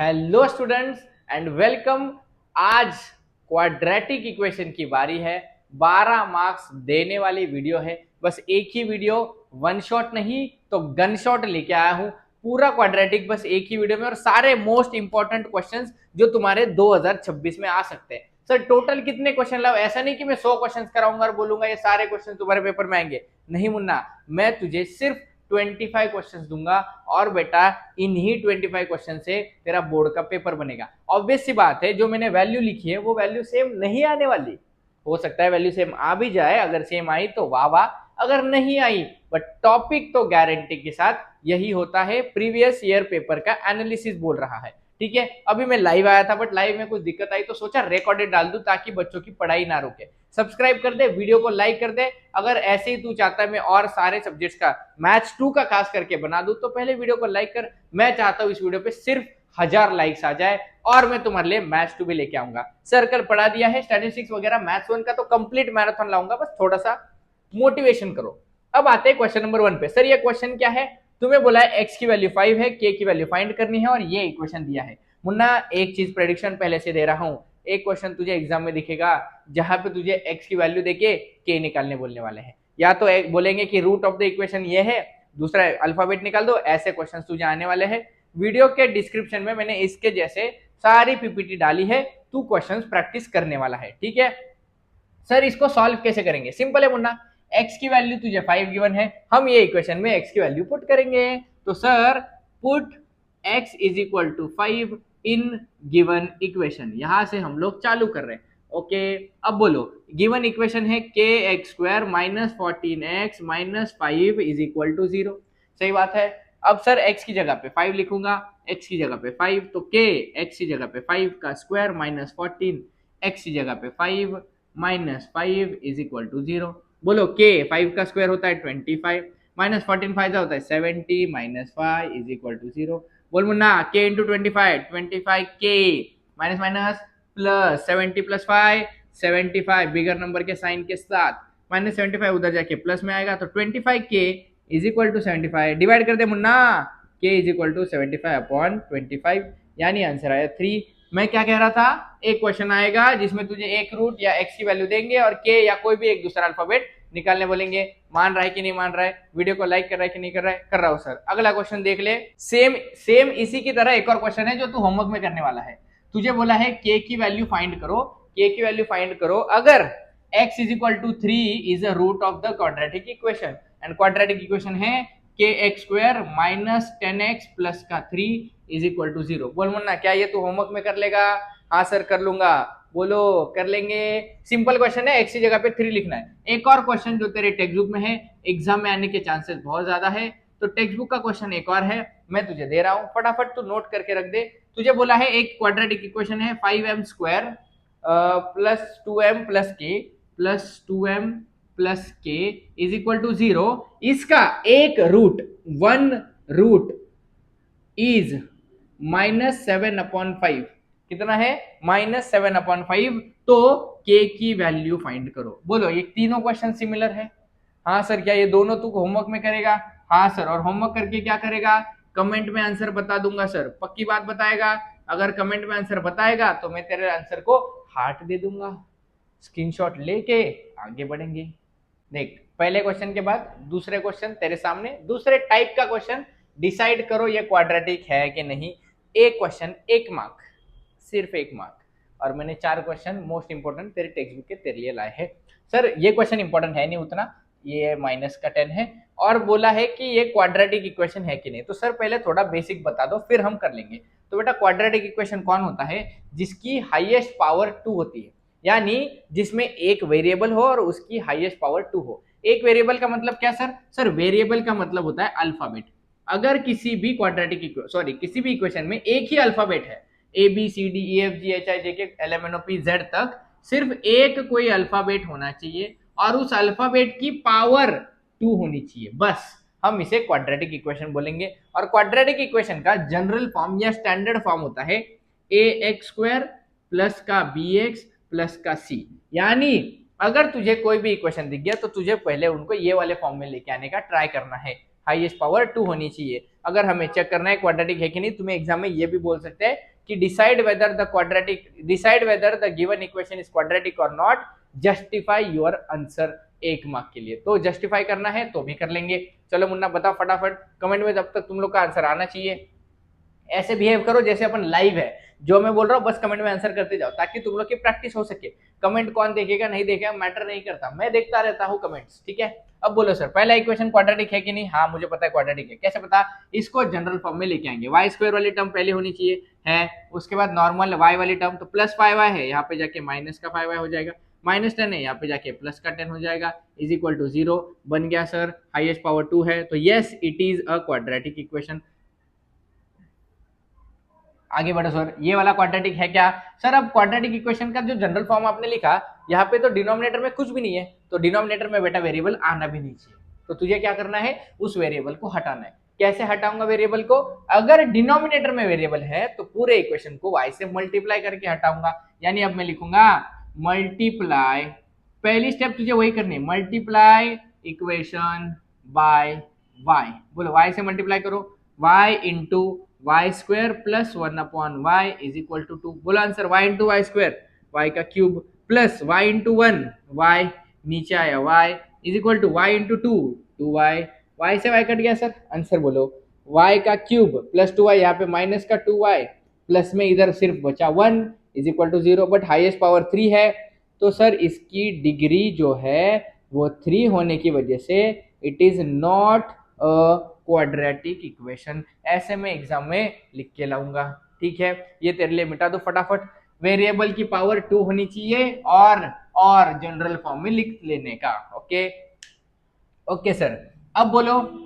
Hello students and welcome. आज quadratic equation की बारी है। 12 मार्क्स देने वाली वीडियो है। बस एक ही वीडियो, वन शॉट नहीं तो गन शॉट लेके आया हूं। पूरा क्वाड्रेटिक बस एक ही वीडियो में और सारे मोस्ट इंपॉर्टेंट क्वेश्चंस जो तुम्हारे 2026 में आ सकते हैं। सर टोटल कितने क्वेश्चन लाओ? ऐसा नहीं कि मैं 100 क्वेश्चन कराऊंगा और बोलूंगा ये सारे क्वेश्चन तुम्हारे पेपर में आएंगे। नहीं मुन्ना, मैं तुझे सिर्फ 25 क्वेश्चंस दूंगा और बेटा इन्हीं 25 क्वेश्चन से तेरा बोर्ड का पेपर बनेगा। ऑब्वियस सी बात है, जो मैंने वैल्यू लिखी है वो वैल्यू सेम नहीं आने वाली। हो सकता है वैल्यू सेम आ भी जाए, अगर सेम आई तो वाह वाह, अगर नहीं आई बट टॉपिक तो गारंटी के साथ यही होता है। प्रीवियस ईयर पेपर का एनालिसिस बोल रहा है, ठीक है। अभी मैं लाइव आया था बट लाइव में कुछ दिक्कत आई तो सोचा रिकॉर्डेड डाल दूं ताकि बच्चों की पढ़ाई ना रुके। सब्सक्राइब कर दे, वीडियो को लाइक कर दे। अगर ऐसे ही तू चाहता है मैं और सारे सब्जेक्ट्स का मैथ्स 2 का खास करके बना दूं तो पहले वीडियो को लाइक कर। मैं चाहता हूं इस वीडियो पे सिर्फ 1000 लाइक्स आ जाए और मैं तुम्हारे लिए मैथ्स 2 भी लेके आऊंगा। सर्कल पढ़ा दिया है, स्टैटिस्टिक्स वगैरह मैथ्स 1 का तो कंप्लीट मैराथन लाऊंगा, बस थोड़ा सा मोटिवेशन करो। अब आते हैं क्वेश्चन नंबर 1 पे। सर ये क्वेश्चन क्या है? तुम्हें बोला है x की वैल्यू 5 है, k की वैल्यू फाइंड करनी है और ये इक्वेशन दिया है। मुन्ना एक चीज प्रेडिक्शन पहले से दे रहा हूं, एक क्वेश्चन तुझे एग्जाम में दिखेगा जहां पे तुझे x की वैल्यू देके k निकालने बोलने वाले हैं। या तो बोलेंगे कि रूट ऑफ द इक्वेशन ये है, दूसरा अल्फाबेट निकाल दो। ऐसे क्वेश्चन तुझे आने वाले हैं। वीडियो के डिस्क्रिप्शन में मैंने इसके जैसे सारी पीपीटी डाली है, तू क्वेश्चन प्रैक्टिस करने वाला है, ठीक है। सर इसको सॉल्व कैसे करेंगे? सिंपल है मुन्ना, x की वैल्यू तुझे 5 गिवन है, हम ये इक्वेशन में x की वैल्यू पुट करेंगे। तो sir put x is equal to 5 in given equation, यहां से हम लोग चालू कर रहे हैं। ओके, अब बोलो गिवन इक्वेशन है k x square minus 14x minus 5 is equal to 0। सही बात है। अब सर x की जगह पे 5 लिखूंगा, x की जगह पे 5 तो k x की जगह पे 5 का स्क्वायर माइनस 14 x की जगह पे 5 माइनस 5 इज इक्वल टू 0। बोलो के 5 का स्क्वायर होता है 25 माइनस 14 फाइव होता है 70 माइनस 5 इज इक्वल टू 0। बोल मुन्ना के इंटू 25 के minus minus plus 70 plus 5 75 bigger number के साइन के साथ माइनस 75 उधर जाके प्लस में आएगा तो 25 के इज इक्वल टू 75। डिवाइड कर दे मुन्ना, के इज इक्वल टू 75 अपॉन 25, यानी आंसर आया 3। मैं क्या कह रहा था, एक क्वेश्चन आएगा जिसमें तुझे एक रूट या एक्स की वैल्यू देंगे और के या कोई भी एक दूसरा अल्फाबेट निकालने बोलेंगे। मान रहा है कि नहीं मान रहा है? वीडियो को लाइक कर रहा है कि नहीं कर रहा है? कर रहा हूं सर। अगला क्वेश्चन देख ले। सेम इसी की तरह एक और क्वेश्चन है जो तू होमवर्क में करने वाला है। तुझे बोला है के की वैल्यू फाइंड करो, के की वैल्यू फाइंड करो अगर x is equal to 3 is a root of the quadratic equation. And quadratic equation है k x square minus 10x plus का 3 इज इक्वल टू 0। बोल मुन्ना क्या ये तू होमवर्क में कर लेगा? हाँ सर कर लूंगा। बोलो कर लेंगे। सिंपल क्वेश्चन है, x की जगह पे 3 लिखना है। एक और क्वेश्चन जो तेरे टेक्स्ट बुक में है, एग्जाम में आने के चांसेस बहुत ज्यादा है, तो टेक्स्ट बुक का क्वेश्चन एक और है, मैं तुझे दे रहा हूं, फटाफट तू नोट करके रख दे। तुझे बोला है एक क्वाड्रेटिक इक्वेशन है 5m square plus 2m plus k plus 2m plus के इज इक्वल टू 0। इसका एक रूट, वन रूट इज माइनस 7/5। कितना है? माइनस 7/5। तो के की वैल्यू फाइंड करो। बोलो ये तीनों क्वेश्चन सिमिलर है? हाँ सर। क्या ये दोनों तू होमवर्क में करेगा? हाँ सर। और होमवर्क करके क्या करेगा? कमेंट में आंसर बता दूंगा सर, पक्की बात बताएगा। अगर कमेंट में आंसर बताएगा तो मैं तेरे आंसर को हार्ट दे दूंगा। स्क्रीनशॉट लेके आगे बढ़ेंगे। देख पहले क्वेश्चन के बाद दूसरे क्वेश्चन तेरे सामने, दूसरे टाइप का क्वेश्चन। डिसाइड करो ये क्वाड्रेटिक है कि नहीं। एक क्वेश्चन 1 मार्क, सिर्फ 1 मार्क। और मैंने 4 क्वेश्चन मोस्ट इंपोर्टेंट तेरे टेक्स्ट बुक के तेरे लिए लाए हैं। सर ये क्वेश्चन इंपॉर्टेंट है नहीं उतना, ये माइनस का 10 है और बोला है कि ये क्वाड्रेटिक इक्वेशन है कि नहीं। तो सर पहले थोड़ा बेसिक बता दो फिर हम कर लेंगे। तो बेटा क्वाड्रेटिक इक्वेशन कौन होता है? जिसकी हाईएस्ट पावर 2 होती है, यानी जिसमें एक वेरिएबल हो और उसकी हाईएस्ट पावर 2 हो। एक वेरिएबल का मतलब क्या सर? सर वेरिएबल का मतलब होता है अल्फाबेट। अगर किसी भी किसी भी इक्वेशन में एक ही अल्फाबेट है, A B C D E F G H I J K L M N O P Z तक, सिर्फ एक कोई अल्फाबेट होना चाहिए और उस अल्फाबेट की पावर 2 होनी चाहिए, बस हम इसे क्वाड्रेटिक इक्वेशन बोलेंगे। और क्वाड्रेटिक इक्वेशन का जनरल फॉर्म या स्टैंडर्ड फॉर्म होता है ए एक्स स्क्वायर प्लस का बी एक्स प्लस का सी। यानी अगर तुझे कोई भी इक्वेशन दिख गया तो तुझे पहले उनको ये वाले फॉर्म में लेके आने का ट्राई करना है। हाईएस्ट पावर 2 होनी चाहिए। अगर हमें चेक करना है क्वाड्रेटिक है कि नहीं, तुम्हें एग्जाम में ये भी बोल सकते हैं कि decide whether the given equation is quadratic और not, justify your answer 1 mark के लिए। तो जस्टिफाई करना है तो भी कर लेंगे। चलो मुन्ना बताओ फटाफट कमेंट में, जब तक तुम लोग का आंसर आना चाहिए। ऐसे बिहेव करो जैसे अपन लाइव है, जो मैं बोल रहा हूँ बस कमेंट में आंसर करते जाओ ताकि तुम लोग की प्रैक्टिस हो सके। कमेंट कौन देखेगा नहीं देखेगा मैटर नहीं करता, मैं देखता रहता हूँ कमेंट्स, ठीक है। अब बोलो सर पहला इक्वेशन क्वाड्रेटिक है कि नहीं? हाँ मुझे पता है क्वाड्रेटिक है। कैसे पता? इसको जनरल फॉर्म में लेके आएंगे। वाई स्क्वायर वाली टर्म पहले होनी चाहिए है, उसके बाद नॉर्मल वाई वाली टर्म, तो प्लस 5y है, यहाँ पे जाके माइनस का 5y हो जाएगा, -10 है, यहाँ पे जाके प्लस का 10 हो जाएगा, इज इक्वल टू 0 बन गया सर। हाईएस्ट पावर 2 है, तो yes it is a quadratic equation. आगे बढ़ो सर, ये वाला क्वाड्रेटिक है क्या? सर अब क्वाड्रेटिक इक्वेशन का जो जनरल फॉर्म आपने लिखा, यहाँ पे तो डिनोमिनेटर में कुछ भी नहीं है, तो डिनोमिनेटर में बेटा वेरिएबल आना भी नहीं चाहिए। तो तुझे क्या करना है? उस वेरिएबल को हटाना है। कैसे हटाऊंगा वेरिएबल को? अगर डिनोमिनेटर में वेरिएबल है तो पूरे इक्वेशन को y से मल्टीप्लाई करके हटाऊंगा। यानी अब मैं लिखूंगा मल्टीप्लाई, पहली स्टेप तुझे वही करनी है, मल्टीप्लाई इक्वेशन बाय y। बोलो y से मल्टीप्लाई करो, y into y square plus 1/y is equal to 2। बोलो answer, y into y square, y का cube, plus y into 1, y नीचे आया, y is equal to y into 2, 2y, y से y cut गया sir. Answer बोलो, y का cube plus 2y, यहाँ पे माइनस का 2y, प्लस में इधर सिर्फ बचा 1 is equal to 0, but highest power 3 है, तो सर इसकी डिग्री जो है वो 3 होने की वजह से it is not a quadratic equation. ऐसे में एग्जाम में लिख के लाऊंगा, ठीक है। ये तेरे लिए मिटा दो फटाफट। वेरिएबल की पावर 2 होनी चाहिए और जनरल फॉर्म में लिख लेने का। ओके ओके सर, अब बोलो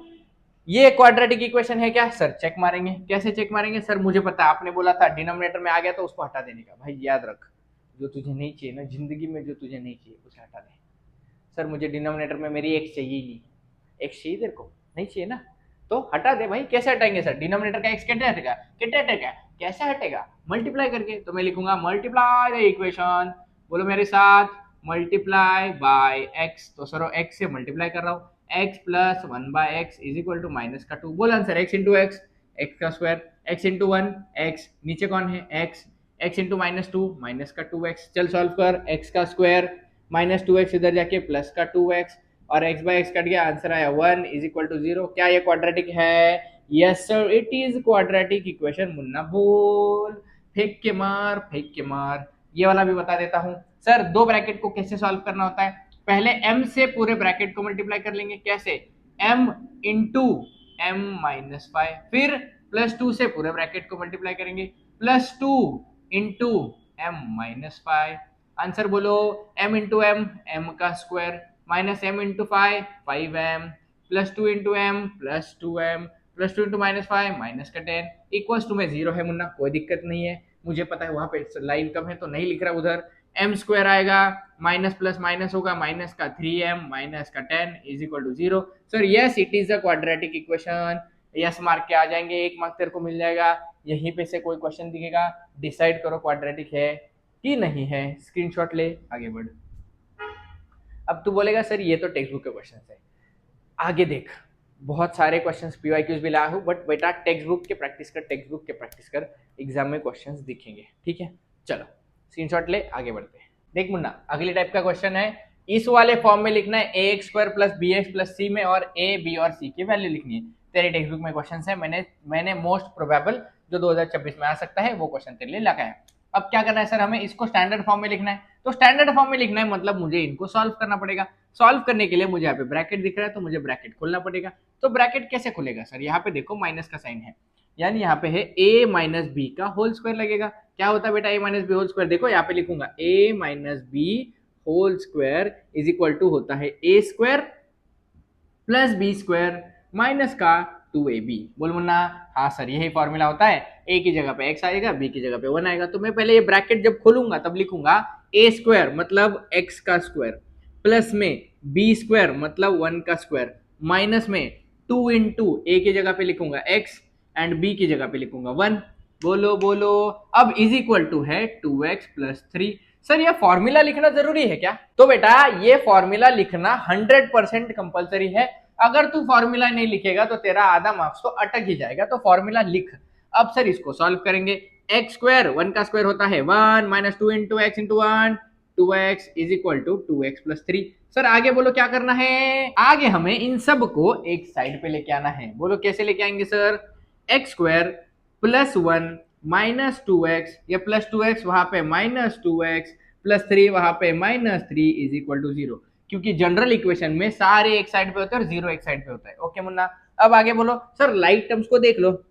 ये क्वाड्रेटिक इक्वेशन है क्या? सर चेक मारेंगे। कैसे चेक मारेंगे? सर मुझे पता है, आपने बोला था डिनोमिनेटर में आ गया तो उसको हटा देने का। भाई याद रख, जो तुझे नहीं चाहिए ना जिंदगी में, जो तुझे नहीं चाहिए उसे हटा दे। सर मुझे डिनोमिनेटर में मेरी x चाहिए ही नहीं, x चाहिए तेरे को? नहीं चाहिए ना, तो हटा दे भाई। कैसे हटाएंगे सर? डिनोमिनेटर का x कैसे हटेगा? कैसे हटेगा? मल्टीप्लाई करके। तो मैं लिखूंगा मल्टीप्लाई द इक्वेशन, बोलो मेरे साथ, मल्टीप्लाई बाय x। तो सर x से मल्टीप्लाई कर रहा हूँ, x plus 1/x is equal to minus का 2। बोल answer, x into x, x का स्क्वायर, x इंटू 1 x, नीचे कौन है x, x इंटू -2 माइनस का 2x। चल सॉल्व कर, x का स्क्वायर -2x इधर जाके प्लस का 2x और x बाय x कट गया, आंसर आया 1 इज इक्वल टू 0। क्या ये क्वाड्रेटिक है? Yes sir it is quadratic equation. Munna बोल, फेंक के मार, फेंक के मार। ये वाला भी बता देता हूं सर, दो ब्रैकेट को कैसे सॉल्व करना होता है। पहले m से पूरे ब्रैकेट को मल्टीप्लाई कर लेंगे। कैसे? m इंटू m माइनस 5, फिर +2 से पूरे ब्रैकेट को मल्टीप्लाई करेंगे, +2 इंटू m माइनस 5। आंसर बोलो, m इंटू m का square, minus m into 5m, +2 into m +2m, +2 into -5 minus का 10 इक्वल्स टू में 0 है। मुन्ना कोई दिक्कत नहीं है, मुझे पता है वहां पे लाइन कम है तो नहीं लिख रहा उधर। m स्क्वायर आएगा, माइनस प्लस माइनस होगा, माइनस का 3m माइनस का 10 is equal to 0। Sir yes it is a quadratic equation. Yes mark के आ जाएंगे, 1 मार्क तेरे को मिल जाएगा। यहीं पे से कोई क्वेश्चन दिखेगा, डिसाइड करो क्वाड्रेटिक है कि नहीं है, स्क्रीनशॉट ले, आगे बढ़। अब तू बोलेगा सर ये तो टेक्स्ट बुक के क्वेश्चन है, आगे देख बहुत सारे क्वेश्चंस पीवाईक्यूज भी लाया हूँ, बट बेटा टेक्स्ट बुक के प्रैक्टिस कर, एग्जाम में क्वेश्चंस दिखेंगे, ठीक है। चलो स्क्रीनशॉट ले, आगे बढ़ते हैं। देख मुन्ना, अगले टाइप का क्वेश्चन है, इस वाले फॉर्म में लिखना है ax² plus bx plus c में, और a b और c की वैल्यू लिखनी है। तेरे टेक्स्ट बुक में क्वेश्चन है, मैंने मोस्ट प्रोबेबल जो 2026 में आ सकता है वो क्वेश्चन तेरे लिए लगा है। अब क्या करना है सर, हमें इसको स्टैंडर्ड फॉर्म में लिखना है। तो स्टैंडर्ड फॉर्म में लिखना है मतलब मुझे इनको सॉल्व करना पड़ेगा। सॉल्व करने के लिए मुझे यहाँ पे ब्रैकेट दिख रहा है तो मुझे ब्रैकेट खोलना पड़ेगा। तो ब्रैकेट कैसे खुलेगा सर? यहाँ पे देखो माइनस का साइन है, यानी यहाँ पे है a माइनस बी का होल स्क्वायर लगेगा। क्या होता है बेटा a minus B whole square? देखो यहाँ पे लिखूंगा a minus B whole square is equal to होता है a square plus B square minus का 2ab। बोल मुन्ना, हाँ सर यही फॉर्मूला होता है, a की जगह पे x आएगा, b की जगह पे 1 आएगा। तो मैं पहले ये ब्रैकेट जब खोलूंगा तब लिखूंगा a स्क्वायर मतलब x का स्क्वायर, प्लस में b स्क्वायर मतलब 1 का स्क्वायर, माइनस में 2 इंटू a की जगह पे लिखूंगा x एंड b की जगह पे लिखूंगा 1। बोलो बोलो, अब इज इक्वल टू है 2x प्लस 3। सर ये फॉर्मूला लिखना जरूरी है क्या? तो बेटा ये फॉर्मूला लिखना 100% कंपलसरी है। अगर तू फॉर्मूला नहीं लिखेगा तो तेरा आधा मार्क्स तो अटक ही जाएगा। तो फॉर्मूला लिख। अब सर इसको सॉल्व करेंगे। एक्स स्क्वायर, 1 का स्क्वायर होता है 1 minus 2 into x into 1, 2x is equal to 2x plus 3। Sir आगे बोलो क्या करना है, आगे हमें इन सब को एक साइड पे लेके आना है। बोलो कैसे लेके आएंगे sir, x square plus 1 minus 2x, या प्लस 2x वहां पे माइनस 2x प्लस 3 वहां पे माइनस 3 इज इक्वल टू 0, क्योंकि जनरल इक्वेशन में सारे एक साइड पे होते हैं और 0 एक साइड पे होता है। ओके मुन्ना, अब आगे बोलो सर लाइक टर्म्स को देख लो,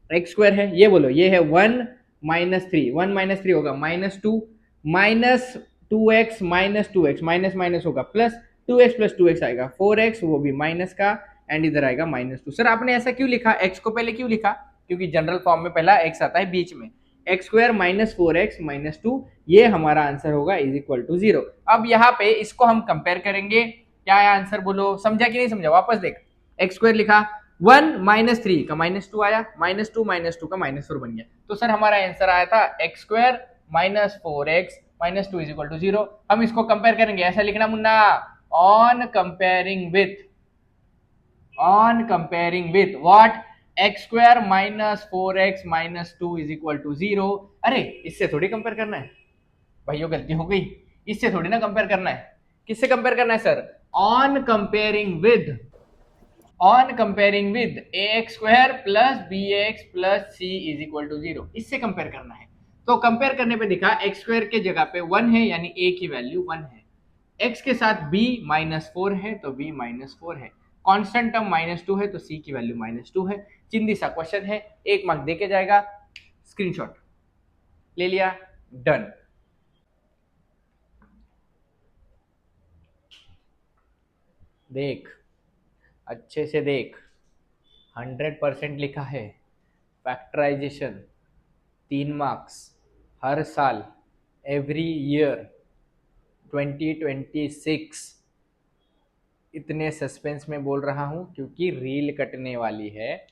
एक्स स्क्वायर है, ये बोलो ये है 1 माइनस 3, 1 माइनस 3 होगा -2, minus 2x minus 2x, minus minus होगा प्लस 2x प्लस 2x आएगा 4x, वो भी माइनस का, एंड इधर आएगा -2। सर आपने ऐसा क्यों लिखा, x को पहले क्यों लिखा, क्योंकि जनरल फॉर्म में पहला x आता है बीच में, x square minus 4x minus 2, ये हमारा आंसर होगा इज इक्वल टू 0। अब यहाँ पे इसको हम कंपेयर करेंगे, क्या है आंसर बोलो, समझा कि नहीं समझा, वापस देख, एक्स स्क्वायर लिखा 1 माइनस 3 का -2 आया, -2 का -4 बन गया, तो सर हमारा आंसर आया था x square minus 4x minus 2 is equal to 0। हम इसको कंपेयर करेंगे, ऐसा लिखना मुन्ना, on comparing with what, x square minus 4x minus 2 is equal to 0। अरे इससे थोड़ी कंपेयर करना है भाइयों, गलती हो गई, इससे थोड़ी ना कंपेयर करना है, किससे कंपेयर करना है sir, on comparing with ax square plus bx plus c is equal to 0, इससे कंपेयर करना है। तो कंपेयर करने पे दिखा एक्स स्क्वायर के जगह पे 1 है, यानी a की वैल्यू 1 है, x के साथ b -4 है तो b -4 है, कांस्टेंट टर्म -2 है तो c की वैल्यू -2 है। चिंदी सा क्वेश्चन है, 1 मार्क देके जाएगा, स्क्रीनशॉट ले लिया, डन। देख अच्छे से देख, 100% लिखा है, फैक्टराइजेशन 3 मार्क्स हर साल, एवरी ईयर 2026। इतने सस्पेंस में बोल रहा हूं क्योंकि रील कटने वाली है,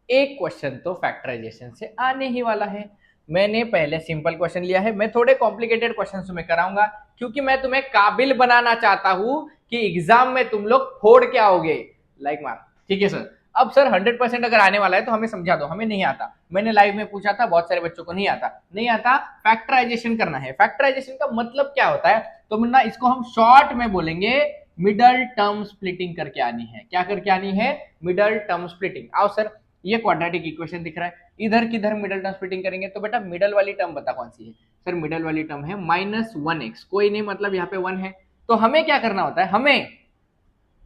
एक क्वेश्चन तो फैक्टराइजेशन से आने ही वाला है। मैंने पहले सिंपल क्वेश्चन लिया है, मैं थोड़े कॉम्प्लिकेटेड क्वेश्चन तुम्हें कराऊंगा, क्योंकि मैं तुम्हें काबिल बनाना चाहता हूं कि एग्जाम में तुम लोग फोड़ के आओगे, लाइक मार, ठीक है सर। अब सर 100% अगर आने वाला है तो हमें समझा दो, हमें नहीं आता, मैंने लाइव में पूछा था, बहुत सारे बच्चों को नहीं आता, फैक्टराइजेशन करना है। फैक्टराइजेशन का मतलब क्या होता है, तो मुन्ना इसको हम शॉर्ट में बोलेंगे मिडल टर्म स्प्लिटिंग करके आनी है। क्या करके आनी है, मिडल टर्म स्प्लिटिंग। आओ सर, ये क्वाड्रेटिक इक्वेशन दिख रहा है, इधर किधर मिडल टर्म स्प्लिटिंग करेंगे, तो बेटा मिडल वाली टर्म बता कौन सी है, सर मिडल वाली टर्म है -1x, कोई नहीं, मतलब यहाँ पे 1 है, तो हमें क्या करना होता है, हमें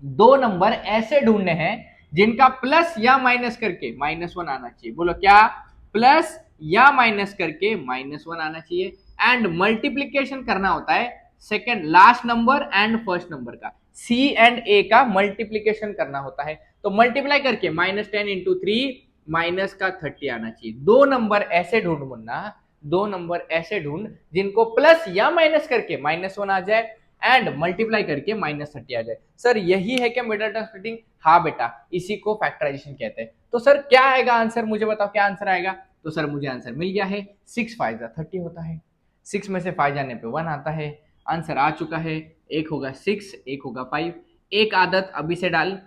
दो नंबर ऐसे ढूंढने हैं जिनका प्लस या माइनस करके -1 आना चाहिए। बोलो क्या, प्लस या माइनस करके -1 आना चाहिए, एंड मल्टीप्लीकेशन करना होता है second last number and first number का, सी एंड ए का मल्टीप्लीकेशन करना होता है, तो मल्टीप्लाई करके -10 इंटू 3 माइनस का 30 आना चाहिए। दो नंबर ऐसे ढूंढ मुन्ना, दो नंबर ऐसे ढूंढ जिनको प्लस या माइनस करके -1 आ जाए एंड मल्टीप्लाई करके -30 आ जाए। सर यही है क्या मिडल टर्म स्प्लिटिंग, हाँ बेटा, इसी को फैक्टराइजेशन कहते हैं। तो सर क्या आएगा आंसर, मुझे बताओ क्या आंसर आएगा, तो सर मुझे आंसर मिल गया है, 6 5 30 होता है, 6 में से 5 जाने पे 1 आता है, आंसर आ चुका है, एक होगा 6 एक होगा 5। एक आदत अभी से डाल,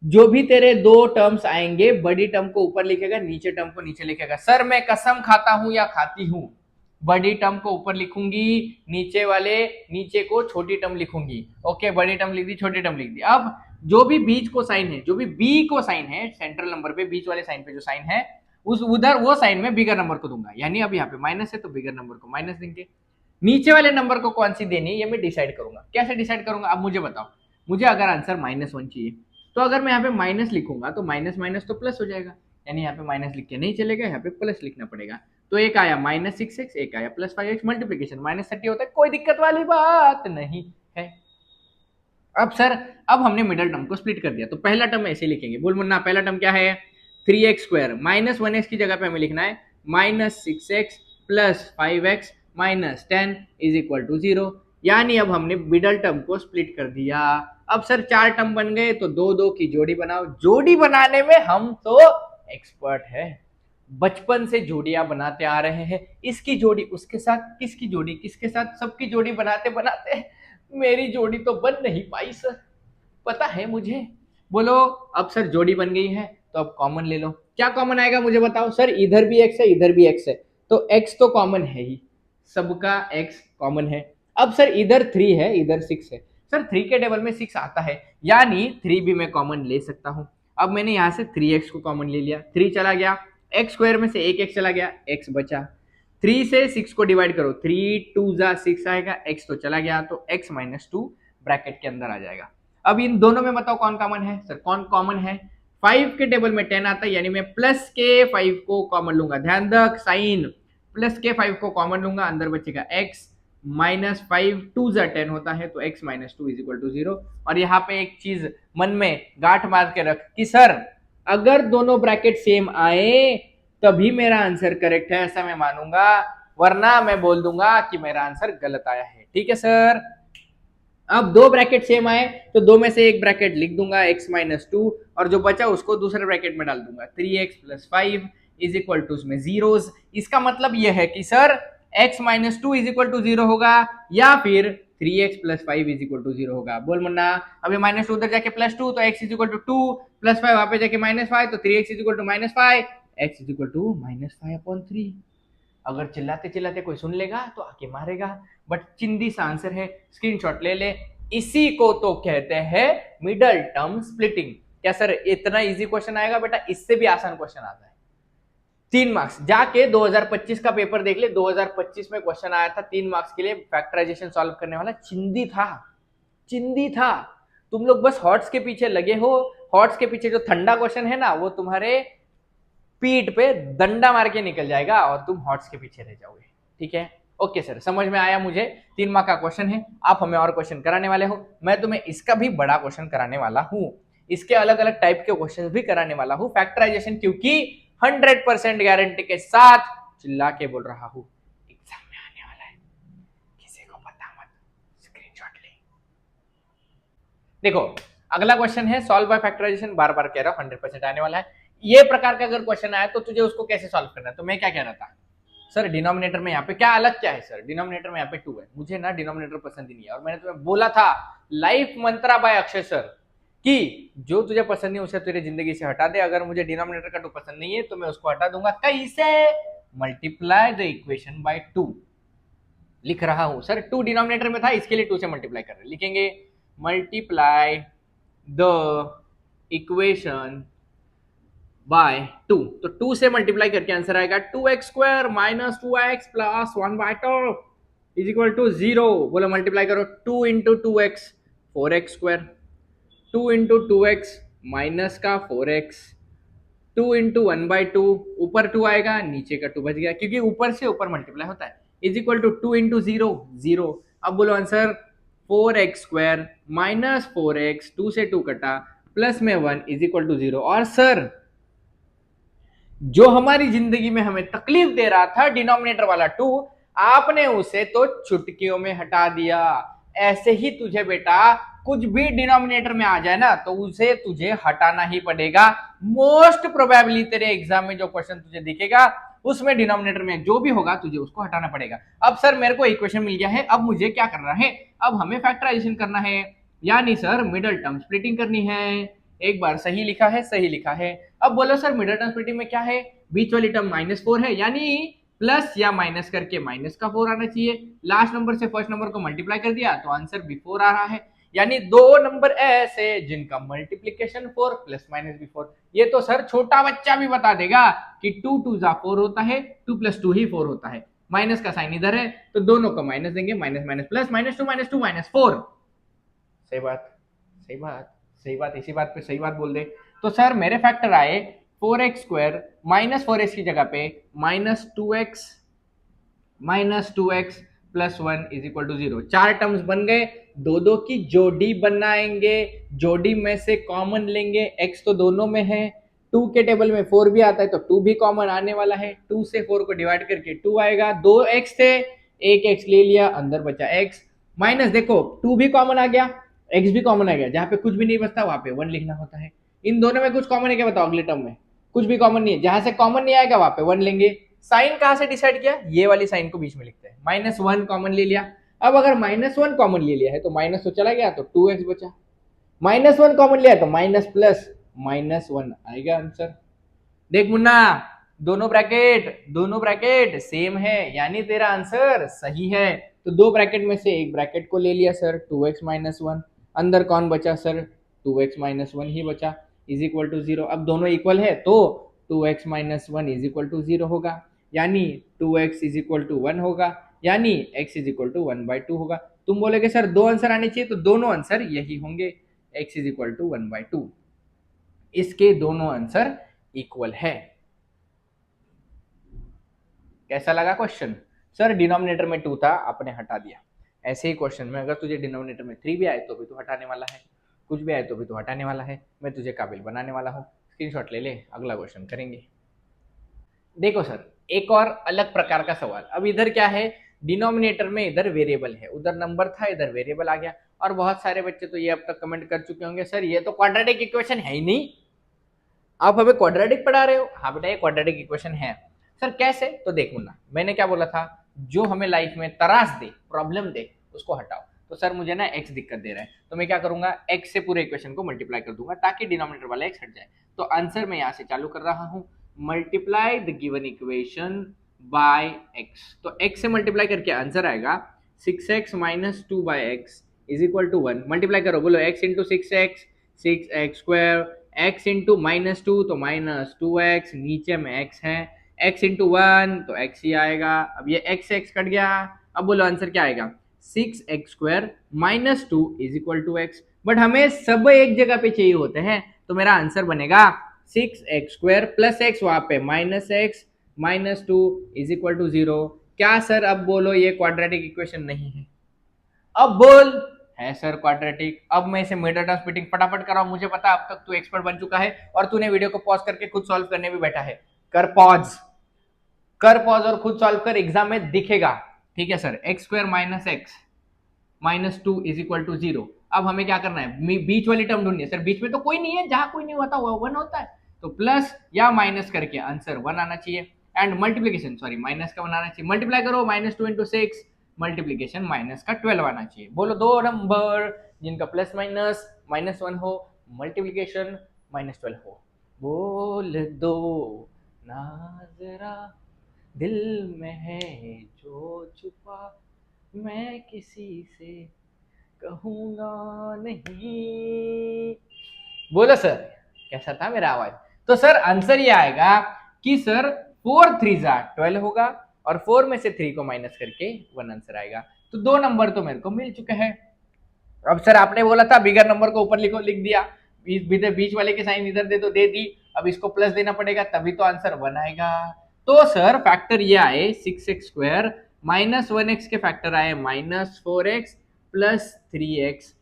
जो भी तेरे दो टर्म्स आएंगे, बड़ी टर्म को ऊपर लिखेगा, नीचे टर्म को नीचे लिखेगा। सर मैं कसम खाता हूं या खाती हूं, बड़ी टर्म को ऊपर लिखूंगी, नीचे को छोटी टर्म लिखूंगी। ओके, बड़ी टर्म लिख दी, छोटी टर्म लिख दी। अब जो भी बीच को साइन है, जो भी बी को साइन है, सेंट्रल नंबर पे बीच वाले साइन पे जो साइन है, उस उधर वो साइन में बिगर नंबर को दूंगा, यानी अब यहाँ पे माइनस है तो बिगर नंबर को माइनस देंगे। नीचे वाले नंबर को कौन सी देनी है ये मैं डिसाइड करूंगा। कैसे डिसाइड करूंगा, अब मुझे बताओ, मुझे अगर आंसर -1 चाहिए, तो अगर मैं यहाँ पे माइनस लिखूंगा तो माइनस माइनस तो प्लस हो जाएगा, यानी यहाँ पे माइनस लिख के नहीं चलेगा, यहाँ पे प्लस लिखना पड़ेगा। तो एक आया -6x, एक आया +5x, मल्टीप्लीकेशन -30 होता है, कोई दिक्कत वाली बात नहीं है। अब सर, अब हमने मिडल टर्म को स्प्लिट कर दिया, तो पहला टर्म ऐसे लिखेंगे, बोल मुन्ना पहला टर्म क्या है, 3x स्क्वायर, -1x की जगह पे हमें लिखना है -6x + 5x - 10 is equal to 0, यानी अब हमने मिडल टर्म को स्प्लिट कर दिया। अब सर 4 टर्म बन गए, तो 2 2 की जोड़ी बनाओ। जोड़ी बनाने में हम तो एक्सपर्ट है, बचपन से जोड़ियां बनाते आ रहे हैं, इसकी जोड़ी उसके साथ, किसकी जोड़ी किसके साथ, सबकी जोड़ी बनाते बनाते मेरी जोड़ी तो बन नहीं पाई सर, पता है मुझे। बोलो, अब सर जोड़ी बन गई है तो अब कॉमन ले लो, क्या कॉमन आएगा मुझे बताओ। सर इधर भी x है, इधर भी x है, तो x तो कॉमन है ही, सबका x कॉमन है। अब सर इधर 3 है, इधर 6 है। सर 3 के टेबल में 6 आता है, यानी 3 भी मैं कॉमन ले सकता हूं। अब मैंने यहां से 3x को कॉमन ले लिया, 3 चला गया, x स्क्वायर में से एक x चला गया, x बचा। 3 से 6 को डिवाइड करो, 3 2 जा 6 आएगा, x तो चला गया, तो x माइनस 2 ब्रैकेट के अंदर आ जाएगा। अब इन दोनों में बताओ कौन कॉमन है? सर कौन कॉमन है? 5 के टेबल में 10 आता है, यानी मैं प्लस के 5 को कॉमन लूंगा। ध्यान रख साइन, प्लस के 5 को कॉमन लूंगा, अंदर बचेगा x माइनस 5 2 जा 10 होता है, तो x minus 2 is equal to 0। और यहाँ पे एक चीज मन में गांठ मार के रख कि सर अगर दोनों ब्रैकेट सेम आए तभी मेरा आंसर करेक्ट है, ऐसा मैं मानूंगा, वरना मैं बोल दूंगा कि मेरा आंसर गलत आया है। ठीक है सर। अब दो ब्रैकेट सेम आए तो दो में से एक ब्रैकेट लिख दूंगा x माइनस 2, और जो बचा उसको दूसरे ब्रैकेट में डाल दूंगा, 3x plus 5 is equal to उसमें जीरोस। इसका मतलब यह है कि sir x minus 2 is equal to 0 होगा, या फिर 3x plus 5 is equal to 0 होगा। बोल मुन्ना, अभी माइनस 2 उधर जाके प्लस 2, तो x is equal to 2 plus 5 वहां पे जाके माइनस 5, तो 3x is equal to minus 5, x is equal to minus 5 upon 3। अगर चिल्लाते चिल्लाते कोई सुन लेगा तो आके मारेगा, बट चिंदी सा आंसर है, स्क्रीनशॉट ले ले। इसी को तो कहते हैं मिडल टर्म स्प्लिटिंग। क्या सर इतना इजी क्वेश्चन आएगा? बेटा इससे भी आसान क्वेश्चन आता है, 3 मार्क्स। जाके 2025 का पेपर देख ले, 2025 में क्वेश्चन आया था 3 मार्क्स के लिए, फैक्टराइजेशन सॉल्व करने वाला चिंदी था, चिंदी था। तुम लोग बस हॉट्स के पीछे लगे हो, हॉट्स के पीछे जो ठंडा क्वेश्चन है ना, वो तुम्हारे पीठ पे डंडा मार के निकल जाएगा और तुम हॉट्स के पीछे रह जाओगे। ठीक है, ओके सर, समझ में आया मुझे। 3 मार्क का क्वेश्चन है, आप हमें और क्वेश्चन कराने वाले हो, मैं तुम्हें इसका भी बड़ा क्वेश्चन कराने वाला हूं, इसके अलग अलग टाइप के क्वेश्चन भी कराने वाला हूं, फैक्टराइजेशन, क्योंकि 100% गारंटी के साथ चिल्ला के बोल रहा हूं, एग्जाम में आने वाला है, किसी को पता मत, स्क्रीनशॉट ले। देखो अगला क्वेश्चन है सॉल्व बाय फैक्टराइजेशन, बार बार कह रहा हूं 100% आने वाला है। ये प्रकार का अगर क्वेश्चन आया तो तुझे उसको कैसे सॉल्व करना है? तो मैं क्या कह रहा था, सर डिनोमिनेटर में यहाँ पे क्या अलग क्या है? सर डिनोमिनेटर में यहाँ पे 2 है, मुझे ना डिनोमिनेटर पसंद ही नहीं है, और मैंने तुम्हें बोला था लाइफ मंत्रा बाय अक्षय सर कि जो तुझे पसंद नहीं उसे तेरी जिंदगी से हटा दे। अगर मुझे डिनोमिनेटर का 2 पसंद नहीं है तो मैं उसको हटा दूंगा। कैसे? Multiply the equation by 2। लिख रहा हूं सर 2 डिनोमिनेटर में था, इसके लिए 2 से मल्टीप्लाई कर रहे हैं, लिखेंगे मल्टीप्लाई द इक्वेशन बाय 2। तो 2 से मल्टीप्लाई करके आंसर आएगा 2x square minus 2x plus 1/2 is equal to 0। बोलो मल्टीप्लाई करो, 2 into 2x 4x square, 2 into 2x minus का 4x, 2 इंटू 1/2, ऊपर 2 आएगा नीचे का 2 बच गया, क्योंकि ऊपर से ऊपर मल्टीप्लाई होता है, इज इक्वल टू 2 इंटू 0 0। अब बोलो answer 4x square minus 4x, 2 से 2 कटा, प्लस में 1 इज इक्वल टू 0। और सर जो हमारी जिंदगी में हमें तकलीफ दे रहा था डिनोमिनेटर वाला 2, आपने उसे तो चुटकियों में हटा दिया। ऐसे ही तुझे बेटा कुछ भी डिनोमिनेटर में आ जाए ना तो उसे तुझे हटाना ही पड़ेगा। मोस्ट प्रोबेबली तेरे एग्जाम में जो क्वेश्चन तुझे दिखेगा उसमें डिनोमिनेटर में जो भी होगा तुझे उसको हटाना पड़ेगा। अब सर मेरे को इक्वेशन मिल गया है, अब मुझे क्या करना है? अब हमें फैक्टराइजेशन करना है, यानी सर मिडल टर्म स्प्लिटिंग करनी है। एक बार सही लिखा है, सही लिखा है। अब बोलो सर मिडल टर्म स्प्लिटिंग में क्या है? बीच वाली टर्म -4 है, यानी प्लस या माइनस करके माइनस का 4 आना चाहिए। लास्ट नंबर से फर्स्ट नंबर को मल्टीप्लाई कर दिया तो आंसर बिफोर आ रहा है, यानी दो नंबर ऐसे जिनका मल्टीप्लीकेशन 4 प्लस माइनस बिफोर। ये तो सर छोटा बच्चा भी बता देगा कि 2 2 जा 4 होता है, 2 प्लस 2 ही 4 होता है। माइनस का साइन इधर है तो दोनों को माइनस देंगे, माइनस माइनस प्लस, -2 -4। सही बात, सही बात, सही बात, इसी बात पे सही बात बोल दे। तो सर मेरे फैक्टर आए 4x स्क्वायर माइनस 4x की जगह पे -2x plus 1 is equal to 0। 4 terms बन गए, दो दो की जोड़ी बनाएंगे, जोड़ी में से कॉमन लेंगे, x तो दोनों में है, 2 के टेबल में 4 भी आता है तो 2 भी कॉमन आने वाला है, 2 से 4 को डिवाइड करके 2 आएगा, 2x थे, एक x ले लिया, अंदर बचा x, माइनस देखो 2 भी कॉमन आ गया, x भी कॉमन आ गया, जहां पे कुछ भी नहीं बचता वहां पे 1 लिखना होता है। इन दोनों में कुछ कॉमन है क्या बताओ? अगले टर्म में कुछ भी कॉमन नहीं है, जहां से कॉमन नहीं आएगा वहां पे 1 लेंगे। साइन कहां से डिसाइड किया? ये वाली साइन को बीच में लिखते हैं, -1 कॉमन ले लिया। अब अगर -1 कॉमन ले लिया है तो माइनस तो चला गया तो 2x बचा, -1 कॉमन लिया तो माइनस प्लस -1 आएगा आंसर। देख मुन्ना, दोनों ब्रैकेट सेम है, यानी तेरा आंसर सही है। तो दो ब्रैकेट में से एक ब्रैकेट को ले लिया सर, 2x-1, अंदर कौन बचा सर, 2x-1 ही बचा, इज इक्वल टू 0। अब दोनों इक्वल है तो 2x-1 इज इक्वल टू 0 होगा, यानी 2x इज इक्वल टू 1 होगा, यानी x इज इक्वल टू 1/2 होगा। तुम बोलोगे सर दो आंसर आने चाहिए, तो दोनों आंसर यही होंगे, x इज इक्वल टू 1/2। इसके दोनों आंसर इक्वल है। कैसा लगा क्वेश्चन? सर डिनोमिनेटर में 2 था, आपने हटा दिया। ऐसे ही क्वेश्चन में अगर तुझे डिनोमिनेटर में 3 भी आए तो भी तो हटाने वाला है, कुछ भी आए तो भी तो हटाने वाला है। मैं तुझे काबिल बनाने वाला हूँ। स्क्रीनशॉट ले ले, अगला क्वेश्चन करेंगे। देखो सर, एक और अलग प्रकार का सवाल। अब इधर क्या है, डिनोमिनेटर में इधर वेरिएबल है, उधर नंबर था, इधर वेरिएबल आ गया। और बहुत सारे बच्चे तो ये अब तक कमेंट कर चुके होंगे, सर ये तो क्वाड्रेटिक इक्वेशन है ही नहीं, आप हमें क्वाड्रेटिक पढ़ा रहे हो। हाँ बेटा, ये क्वाड्रेटिक इक्वेशन है। सर कैसे? तो देखो ना, मैंने क्या बोला था, जो हमें लाइफ में त्रास दे, प्रॉब्लम दे, उसको हटाओ। तो सर मुझे ना x दिक्कत दे रहा है, तो मैं क्या करूंगा, x से पूरे इक्वेशन को मल्टीप्लाई कर दूंगा ताकि डिनोमिनेटर वाला x हट जाए। तो आंसर मैं यहाँ से चालू कर रहा हूँ, multiply the given equation by x। तो x से मल्टीप्लाई करके आंसर आएगा 6x - 2/x is equal to 1। Multiply करो, बोलो x into 6x, 6x², x into -2 तो -2x, नीचे में x है, x इंटू 1 तो x ही आएगा। अब ये x कट गया, अब बोलो आंसर क्या आएगा, 6x² - 2 is equal to x। But हमें सब एक जगह पे चाहिए होते हैं, तो मेरा आंसर बनेगा 6x² प्लस x, वहां पे -x -2 इज इक्वल टू 0। क्या सर अब बोलो ये क्वाड्रेटिक इक्वेशन नहीं है? अब बोल, है सर क्वाड्रेटिक। अब मैं इसे मिडल टर्म स्प्लिटिंग फटाफट कराऊं, मुझे पता है अब तक तू एक्सपर्ट बन चुका है और तूने वीडियो को पॉज करके खुद सॉल्व करने भी बैठा है। कर पॉज, कर पॉज और खुद सॉल्व कर, एग्जाम में दिखेगा। ठीक है sir, x² - x -2 is equal to 0। अब हमें क्या करना है, बीच वाली टर्म ढूंढनी है। सर बीच में तो कोई नहीं है, जहां कोई नहीं होता वह 1 होता है, तो प्लस या माइनस करके आंसर 1 आना चाहिए। एंड मल्टीप्लीकेशन, सॉरी माइनस का बनाना चाहिए, मल्टीप्लाई करो -2 इंटू 6, मल्टीप्लीकेशन माइनस का 12 आना चाहिए। बोलो दो नंबर जिनका प्लस माइनस -1 हो, मल्टीप्लीकेशन -12 हो, बोल दो ना जरा, दिल में है जो छुपा, मैं किसी से कहूंगा नहीं। बोलो सर, कैसा था मेरा आवाज? तो सर आंसर ये आएगा कि सर 4 3 12 होगा और 4 में से 3 को माइनस करके 1 आंसर आएगा। तो दो नंबर तो मेरे को मिल चुके हैं। अब सर आपने बोला था बिगर नंबर को ऊपर लिखो, लिख दिया, बीच वाले के साइन इधर दे तो दे दी, अब इसको प्लस देना पड़ेगा तभी तो आंसर 1 आएगा। तो सर फैक्टर ये आए 6x² -1x के फैक्टर आए -4x प्लस 3x,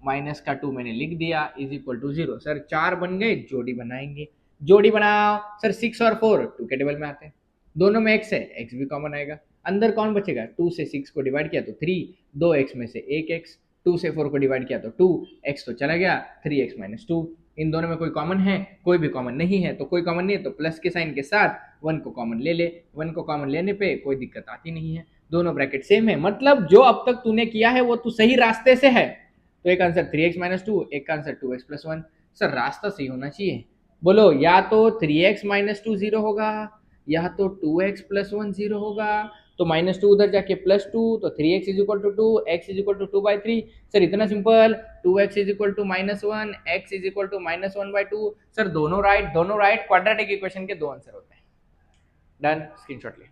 माइनस का 2 मैंने लिख दिया इज इक्वल टू 0। सर 4 बन गए, जोड़ी बनाएंगे, जोड़ी बनाओ। सर 6 और 4 2 के टेबल में आते हैं, दोनों में x है, x भी कॉमन आएगा। अंदर कौन बचेगा, 2 से 6 को डिवाइड किया तो 3, 2x में से 1x, 2 से 4 को डिवाइड किया तो 2, x तो चला गया, 3x - 2। इन दोनों में कोई कॉमन है, कोई भी कॉमन नहीं है, तो कोई कॉमन नहीं है तो प्लस के साइन के साथ 1 को कॉमन ले ले, 1 को कॉमन लेने पे कोई दिक्कत आती नहीं है, दोनों ब्रैकेट सेम है। मतलब जो अब तक तूने किया है वो तू सही रास्ते से है। तो एक आंसर 3x - 2, एक आंसर 2x + 1। सर रास्ता सही होना चाहिए, बोलो या तो 3x - 2 0 होगा, या तो 2x + 1 0 होगा। तो -2 उधर जाके +2, तो 3x = 2, x = 2/3। सर इतना सिंपल, 2x = -1, x = -1/2। सर दोनों राइट, दोनों राइट। क्वाड्रेटिक इक्वेशन के दो आंसर होते हैं। डन, स्क्रीनशॉट ले,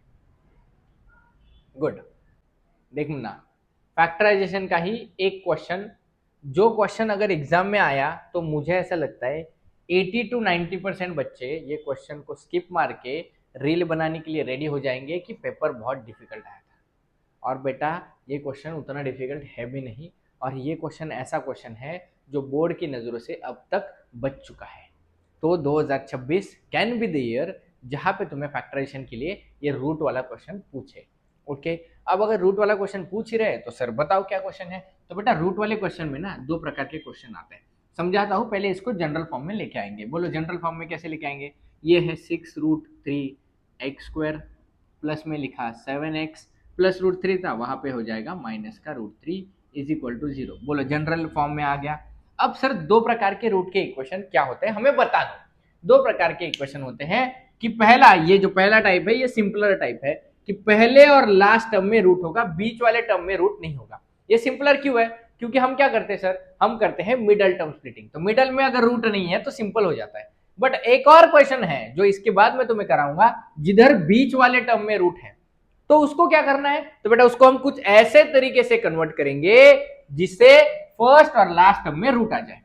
गुड। देखो ना, फैक्टराइजेशन का ही एक क्वेश्चन, जो क्वेश्चन अगर एग्जाम में आया तो मुझे ऐसा लगता है 80 to 90% बच्चे ये क्वेश्चन को स्किप मार के रील बनाने के लिए रेडी हो जाएंगे कि पेपर बहुत डिफिकल्ट आया था। और बेटा ये क्वेश्चन उतना डिफिकल्ट है भी नहीं, और ये क्वेश्चन ऐसा क्वेश्चन है जो बोर्ड की नज़रों से अब तक बच चुका है। तो 2026 कैन बी द ईयर जहाँ पे तुम्हें फैक्टराइजेशन के लिए ये रूट वाला क्वेश्चन पूछे। ओके, अब अगर रूट वाला क्वेश्चन पूछ ही रहे तो सर बताओ क्या क्वेश्चन है। तो बेटा रूट वाले क्वेश्चन में ना दो प्रकार के क्वेश्चन आते हैं, समझाता हूँ। पहले इसको जनरल फॉर्म में लेके आएंगे। बोलो जनरल फॉर्म में कैसे लेके आएंगे। ये है 6√3x² प्लस में लिखा 7x प्लस √3 था, वहां पे हो जाएगा माइनस का √3 इज इक्वल टू 0। बोलो जनरल फॉर्म में आ गया। अब सर दो प्रकार के रूट के इक्वेशन क्या होते हैं हमें बता दो। दो प्रकार के इक्वेशन होते हैं, कि पहला, ये जो पहला टाइप है ये सिंपलर टाइप है कि पहले और लास्ट टर्म में रूट होगा, बीच वाले टर्म में रूट नहीं होगा। ये सिंपलर क्यों है? क्योंकि हम क्या करते हैं सर, हम करते हैं मिडल टर्म स्प्लिटिंग, तो मिडल में अगर रूट नहीं है तो सिंपल हो जाता है। बट एक और क्वेश्चन है जो इसके बाद में तुम्हें कराऊंगा, जिधर बीच वाले टर्म में रूट है, तो उसको क्या करना है, तो बेटा उसको हम कुछ ऐसे तरीके से कन्वर्ट करेंगे जिससे फर्स्ट और लास्ट टर्म में रूट आ जाए।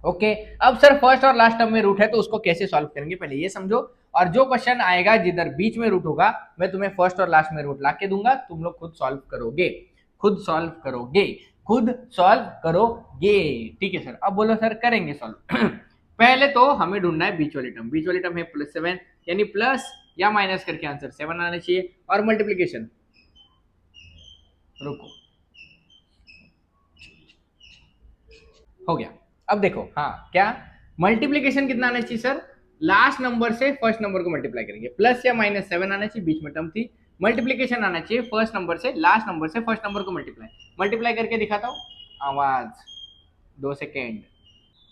ओके, अब सर फर्स्ट और लास्ट टर्म में रूट है तो उसको कैसे सॉल्व करेंगे पहले ये समझो। और जो क्वेश्चन आएगा जिधर बीच में रूट होगा, मैं तुम्हें फर्स्ट और लास्ट में रूट ला के दूंगा, तुम लोग खुद सॉल्व करोगे, खुद सॉल्व करोगे, खुद सॉल्व करोगे। ठीक है सर, अब बोलो सर करेंगे सॉल्व। पहले तो हमें ढूंढना है बीच वाली टर्म, बीच वाली टर्म है +7, यानी प्लस या माइनस करके आंसर 7 आना चाहिए। और मल्टीप्लीकेशन, रुको, हो गया। अब देखो, हाँ क्या मल्टीप्लीकेशन कितना आना चाहिए सर, लास्ट नंबर से फर्स्ट नंबर को मल्टीप्लाई करेंगे, प्लस या -7 आना चाहिए, बीच में टर्म थी। मल्टीप्लीकेशन आना चाहिए फर्स्ट नंबर से लास्ट नंबर से फर्स्ट नंबर को मल्टीप्लाई, मल्टीप्लाई करके दिखाता हूँ, आवाज 2 सेकेंड,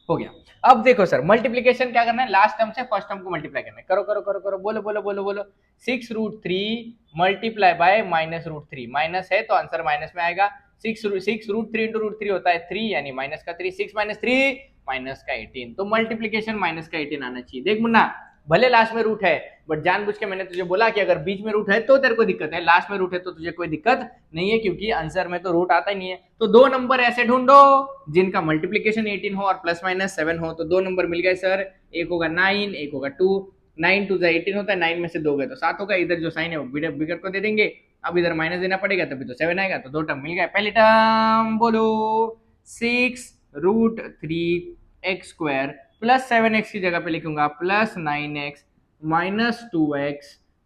हो गया। अब देखो सर, मल्टीप्लीकेशन क्या करना है, लास्ट टर्म से फर्स्ट टर्म को मल्टीप्लाई करना है, करो करो करो करो, बोलो बोलो बोलो बोलो, 6√3 मल्टीप्लाई बाय -√3, माइनस है तो आंसर माइनस में आएगा। 6√3 इंटू √3 होता है 3, यानी माइनस का 3, 6 - 3 माइनस का 18, तो मल्टीप्लीकेशन माइनस का 18 आना चाहिए। देख मुन्ना, भले लास्ट में रूट है, बट जानबूझ के मैंने तुझे बोला कि अगर बीच में रूट है तो तेरे को दिक्कत है, लास्ट में रूट है तो तुझे कोई दिक्कत नहीं है, क्योंकि आंसर में तो रूट आता ही नहीं है। तो दो नंबर ऐसे ढूंढो जिनका मल्टीप्लीकेशन 18 हो और +-7 हो, तो दो नंबर मिल गए सर, एक होगा 9, एक होगा 2, 9 2 18 होता है, 9 में से 2 गए तो 7 होगा, इधर जो साइन है वो बिगर को दे देंगे, अब इधर माइनस देना पड़ेगा तभी तो 7 आएगा, तो दो टर्म मिल गया। पहली टर्म बोलो 6√3x² +7x की जगह पे लिखूंगा +9x -2x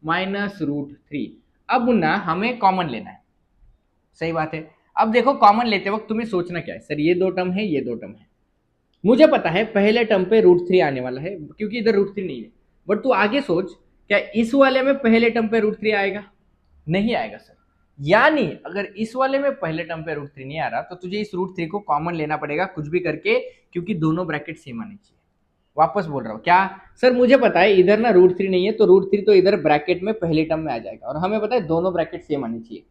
-√3। अब मुन्ना हमें कॉमन लेना है, सही बात है। अब देखो कॉमन लेते वक्त तुम्हें सोचना क्या है, सर ये दो टर्म है, ये दो टर्म है, मुझे पता है पहले टर्म पे √3 आने वाला है क्योंकि इधर √3 नहीं है, बट तू आगे सोच, क्या इस वाले में पहले टर्म पे √3 आएगा? नहीं आएगा सर। यानी अगर इस वाले में पहले टर्म पे √3 नहीं आ रहा तो तुझे इस √3 को कॉमन लेना पड़ेगा कुछ भी करके, क्योंकि दोनों ब्रैकेट सेम आने चाहिए। वापस बोल रहा हूं, क्या सर मुझे पता है इधर ना √3 नहीं है, तो √3 तो इधर ब्रैकेट में पहले टर्म में आ जाएगा, और हमें पता है दोनों ब्रैकेट सेम आनी चाहिए,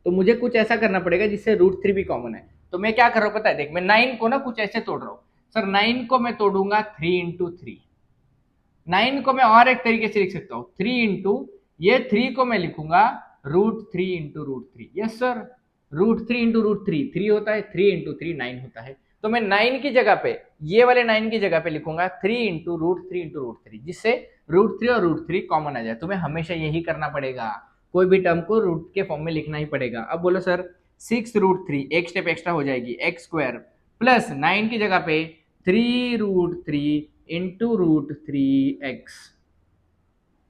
तो मुझे कुछ ऐसा करना पड़ेगा जिससे √3 भी कॉमन है। तो मैं क्या कर रहा हूं पता है, देख मैं 9 को ना कुछ ऐसे तोड़ रहा हूं सर, 9 को मैं तोड़ूंगा 3 × 3, 9 को मैं और एक तरीके से लिख सकता हूँ 3 इंटू, ये 3 को मैं लिखूंगा √3 × √3, यस सर, √3 × √3 3 होता है, 3 × 3 9 होता है, तो मैं 9 की जगह पे, ये वाले 9 की जगह पे लिखूंगा 3 × √3 × √3, जिससे √3 और √3 कॉमन आ जाए। तुम्हें हमेशा यही करना पड़ेगा, कोई भी टर्म को रूट के फॉर्म में लिखना ही पड़ेगा। अब बोलो सर 6√3, एक स्टेप एक्स्ट्रा हो जाएगी, x² प्लस 9 की जगह पे 3√3 इंटू √3x,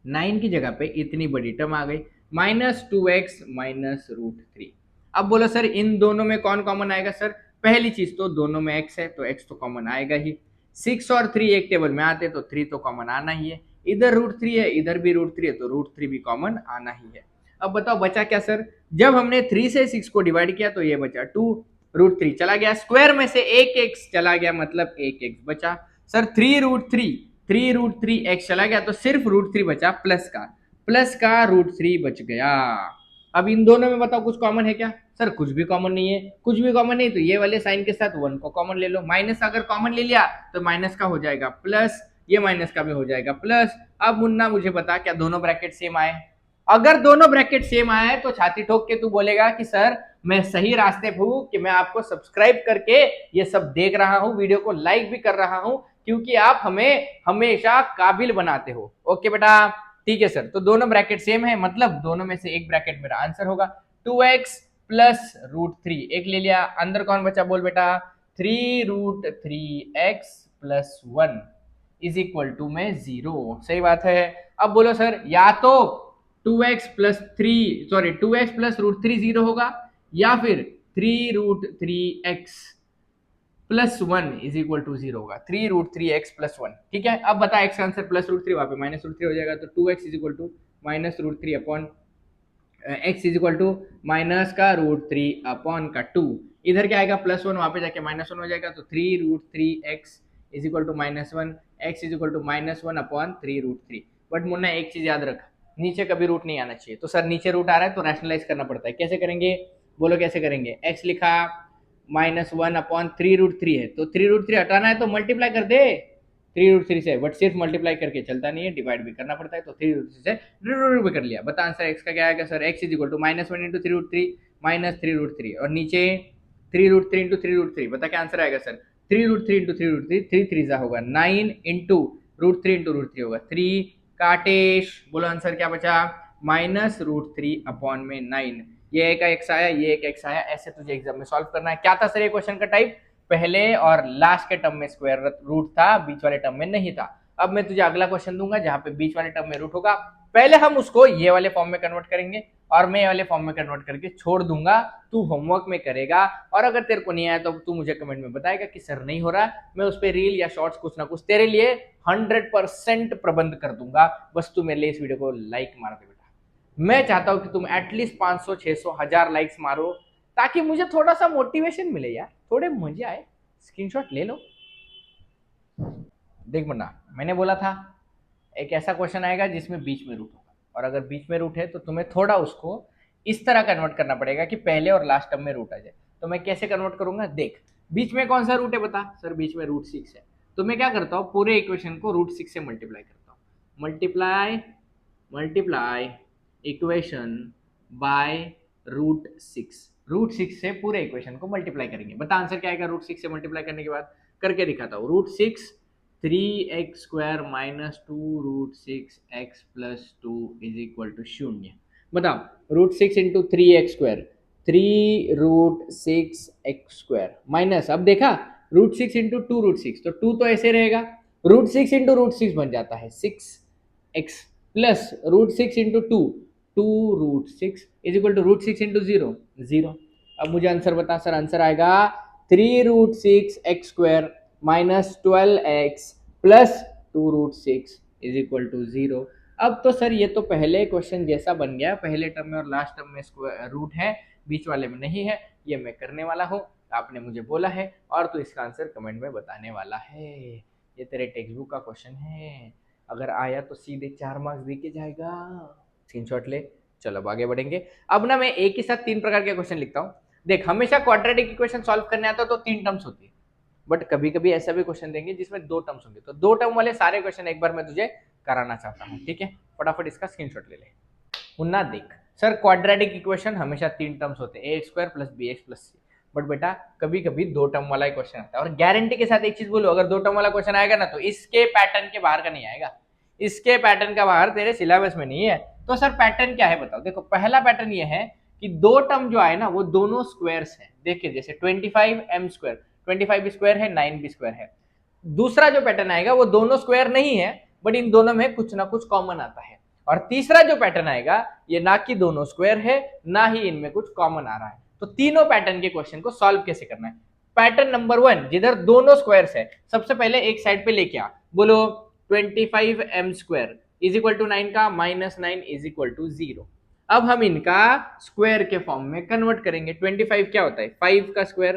9 की जगह पे इतनी बड़ी टर्म आ गई, -2x -√3। अब बोलो सर इन दोनों में कौन कॉमन आएगा? सर पहली चीज तो दोनों में x है तो x तो कॉमन आएगा ही, 6 और 3 एक टेबल में आते तो 3 तो कॉमन आना ही है, इधर √3 है इधर भी √3 है तो √3 भी कॉमन आना ही है। अब बताओ बचा क्या सर, जब हमने 3 से 6 को डिवाइड किया तो ये बचा 2, √3 चला गया, स्क्वायर में से एक x चला गया, मतलब एक x बचा। सर 3√3 चला गया तो सिर्फ √3 बचा, प्लस का √3 बच गया। अब इन दोनों में बताओ कुछ कॉमन है क्या? सर कुछ भी कॉमन नहीं है, कुछ भी कॉमन नहीं तो ये वाले साइन के साथ 1 को कॉमन ले लो, माइनस अगर कॉमन ले लिया तो माइनस का हो जाएगा प्लस, ये माइनस का भी हो जाएगा प्लस। अब मुन्ना मुझे बता क्या दोनों ब्रैकेट सेम आए? अगर दोनों ब्रैकेट सेम आए तो छाती ठोक के तू बोलेगा कि सर मैं सही रास्ते पे हूं, कि मैं आपको सब्सक्राइब करके ये सब देख रहा हूं, वीडियो को लाइक भी कर रहा हूं, क्योंकि आप हमें हमेशा काबिल बनाते हो। ओके बेटा, ठीक है सर, तो दोनों ब्रैकेट सेम है, मतलब दोनों में से एक ब्रैकेट मेरा आंसर होगा 2x प्लस √3, एक ले लिया, अंदर कौन बचा बोल बेटा, 3√3x plus 1 is equal to में 0। सही बात है। अब बोलो सर या तो 2x प्लस √3 0 होगा, या फिर 3√3x plus 1 is equal to 0 होगा, 3√3x प्लस 1। ठीक है, अब बता x का आंसर प्लस √3, वहां पे -√3 हो जाएगा, तो 2x is equal to -√3 upon x is equal to minus का √3 अपॉन का 2, इधर क्या आएगा +1, वहां पे जाके -1 हो जाएगा, तो 3√3x is equal to -1, x is equal to -1 upon 3√3। But मुन्ना एक चीज याद रख, नीचे कभी रूट नहीं आना चाहिए। तो सर नीचे रूट आ रहा है तो रैशनलाइज करना पड़ता है, कैसे करेंगे बोलो कैसे करेंगे। एक्स लिखा -1/3√3 है, तो 3√3 हटाना है तो मल्टीप्लाई कर दे 3√3 से, बट सिर्फ मल्टीप्लाई करके चलता नहीं है, डिवाइड भी करना पड़ता है। तो 3√3 से √3 भी कर लिया। बता आंसर एक्स का क्या आएगा sir. X is equal to -1 × 3√3 -3√3 और नीचे 3√3 × 3√3, बता क्या आंसर आएगा सर। 3√3 × 3√3, 3 3 होगा 9 इंटू √3 × √3 होगा 3, काटेश बोलो आंसर क्या बचा -√3/9। ये एक एक्स आया, ये एक एक्स आया, ऐसे तुझे एग्जाम में सॉल्व करना है। क्या था सर ये क्वेश्चन का टाइप, पहले और लास्ट के टर्म में स्क्वायर रूट था, बीच वाले टर्म में नहीं था। अब मैं तुझे अगला क्वेश्चन दूंगा जहां पे बीच वाले टर्म में रूट होगा, पहले हम उसको ये वाले फॉर्म में कन्वर्ट करेंगे और मैं ये वाले फॉर्म में कन्वर्ट करके छोड़ दूंगा, तू होमवर्क में करेगा। और अगर तेरे को नहीं आया तो तू मुझे कमेंट में बताएगा कि सर नहीं हो रहा, मैं उस पर रील या शॉर्ट्स कुछ ना कुछ तेरे लिए 100% प्रबंध कर दूंगा। बस तू मेरे लिए इस वीडियो को लाइक मार दे बेटा। मैं चाहता हूं कि तुम एटलीस्ट 500 600 1000 लाइक्स मारो, ताकि मुझे थोड़ा सा मोटिवेशन मिले यार, थोड़े मजे आए। स्क्रीनशॉट ले लो। देख मुन्ना, मैंने बोला था एक ऐसा क्वेश्चन आएगा जिसमें बीच में रूट होगा, और अगर बीच में रूट है तो तुम्हें थोड़ा उसको इस तरह कन्वर्ट करना पड़ेगा कि पहले और लास्ट टर्म में रूट आ जाए। तो मैं कैसे कन्वर्ट करूंगा देख, बीच में कौन सा रूट है बता सर, बीच में √6 है। तो मैं क्या करता हूँ, पूरे इक्वेशन को √6 से मल्टीप्लाई करता हूँ। मल्टीप्लाई मल्टीप्लाई इक्वेशन बाय √6 से पूरे इक्वेशन को मल्टीप्लाई करेंगे। बता आंसर क्या आएगा √6 से मल्टीप्लाई करने के बाद, करके दिखाता हूँ। √6 3x² -2√6x + 2 = 0। बताओ √6 × 3x² 3√6x² माइनस, अब देखा √6 × 2√6, तो 2 तो ऐसे रहेगा, √6 × √6 बन जाता है 6x प्लस √6 × 2 2√6 √6 × 0 0। अब मुझे आंसर बता सर, आंसर आएगा 3√6x² -12x + 2√6 = 0। अब तो सर ये तो पहले क्वेश्चन जैसा बन गया, पहले टर्म में और लास्ट टर्म में रूट है, बीच वाले में नहीं है। ये मैं करने वाला हूँ, आपने मुझे बोला है और तो इसका आंसर कमेंट में बताने वाला है। ये तेरे टेक्स्ट बुक का क्वेश्चन है, अगर आया तो सीधे 4 मार्क्स दे के जाएगा। स्क्रीनशॉट ले। चलो अब आगे बढ़ेंगे। अब ना मैं एक ही साथ 3 प्रकार के क्वेश्चन लिखता हूँ। देख, हमेशा क्वाड्रेटिक इक्वेशन सॉल्व करने आता तो 3 टर्म्स होती है, बट कभी कभी ऐसा भी क्वेश्चन देंगे जिसमें 2 टर्म्स होंगे, तो 2 टर्म वाले सारे क्वेश्चन एक बार मैं तुझे कराना चाहता हूँ। ठीक है, फटाफट इसका स्क्रीनशॉट ले ले। मुन्ना देख, सर क्वाड्रेटिक इक्वेशन हमेशा 3 टर्म्स होते हैं, ax² + bx + c। बट बेटा कभी कभी 2 टर्म वाला क्वेश्चन आता है, और गारंटी के साथ एक चीज बोलो, अगर 2 टर्म वाला क्वेश्चन आएगा ना तो इसके पैटर्न के बाहर का नहीं आएगा, इसके पैटर्न का बाहर तेरे सिलेबस में नहीं है। तो सर पैटर्न क्या है बताओ। देखो पहला पैटर्न ये है कि 2 टर्म जो आए ना वो दोनों स्क्वायर्स हैं। देखिए जैसे 25m², 25 भी स्क्वायर है, 9 भी स्क्वायर है। दूसरा जो पैटर्न आएगा वो दोनों स्क्वायर नहीं है, बट इन दोनों में कुछ ना कुछ कॉमन आता है। और तीसरा जो पैटर्न आएगा ये ना कि दोनों स्क्वायर है, ना ही इनमें कुछ कॉमन आ रहा है। तो तीनों पैटर्न के क्वेश्चन को सॉल्व कैसे करना है। पैटर्न नंबर 1, जिधर दोनों स्क्वायर्स है, सबसे पहले एक साइड पे लेके आ, बोलो 25m² = 9 का -9 = 0। अब हम इनका स्क्वायर के फॉर्म में कन्वर्ट करेंगे। 25 क्या होता है 5 का स्क्वायर,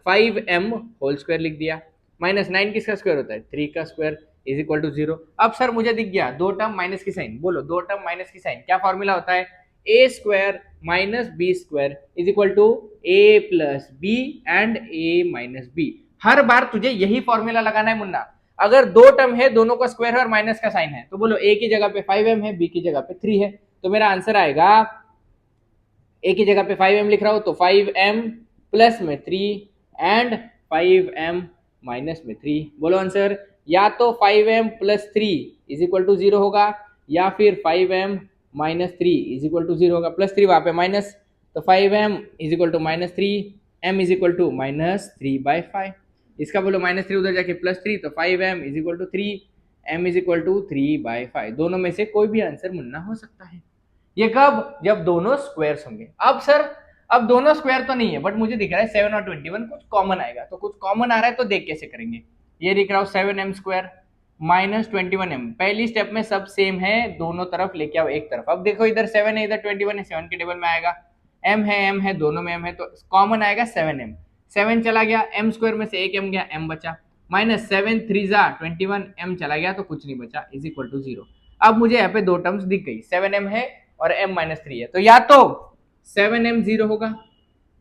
5m² लिख दिया, -9 किसका स्क्वायर होता है 3 का स्क्वायर = 0। अब सर मुझे दिख गया 2 टर्म माइनस की साइन, बोलो 2 टर्म माइनस की साइन क्या फॉर्मूला होता है, a² - b² = a + b and a - b। हर बार तुझे यही फॉर्मूला लगाना है मुन्ना। अगर 2 टर्म है, दोनों का स्क्वायर है और माइनस का साइन है, तो बोलो a की जगह पे 5m है, b की जगह पे 3 है, तो मेरा आंसर आएगा a की जगह पे 5m लिख रहा हूं तो 5m प्लस में 3 एंड 5m माइनस में 3। बोलो आंसर, या तो 5m + 3 = 0 होगा, या फिर 5m - 3 = 0 होगा। +3 वहां पे माइनस, तो 5m = -3, m = -3/5। इसका बोलो -3 उधर जाके +3, तो 5m = 3, m = 3/5। दोनों में से कोई भी आंसर मुन्ना हो सकता है। ये कब, जब दोनों स्क्वायर्स होंगे। अब सर, अब दोनों स्क्वायर तो नहीं है, बट मुझे दिख रहा है 7 और 21 कुछ कॉमन आएगा, तो कुछ कॉमन आ रहा है तो देख कैसे करेंगे। ये दिख रहा हूँ 7m² -21m, पहली स्टेप में सब सेम है, दोनों तरफ लेके आओ एक तरफ। अब देखो इधर 7 है, इधर 21 है, 7 के टेबल में आएगा, m है, दोनों में m है, तो कॉमन आएगा 7m। 7 चला गया, m² में से एक m गया, m बचा, -7 3 × 21, m चला गया तो कुछ नहीं बचा, = 0। अब मुझे यहाँ पे दो टर्म्स दिख गई, 7m है और m-3 है, तो या तो 7m 0 होगा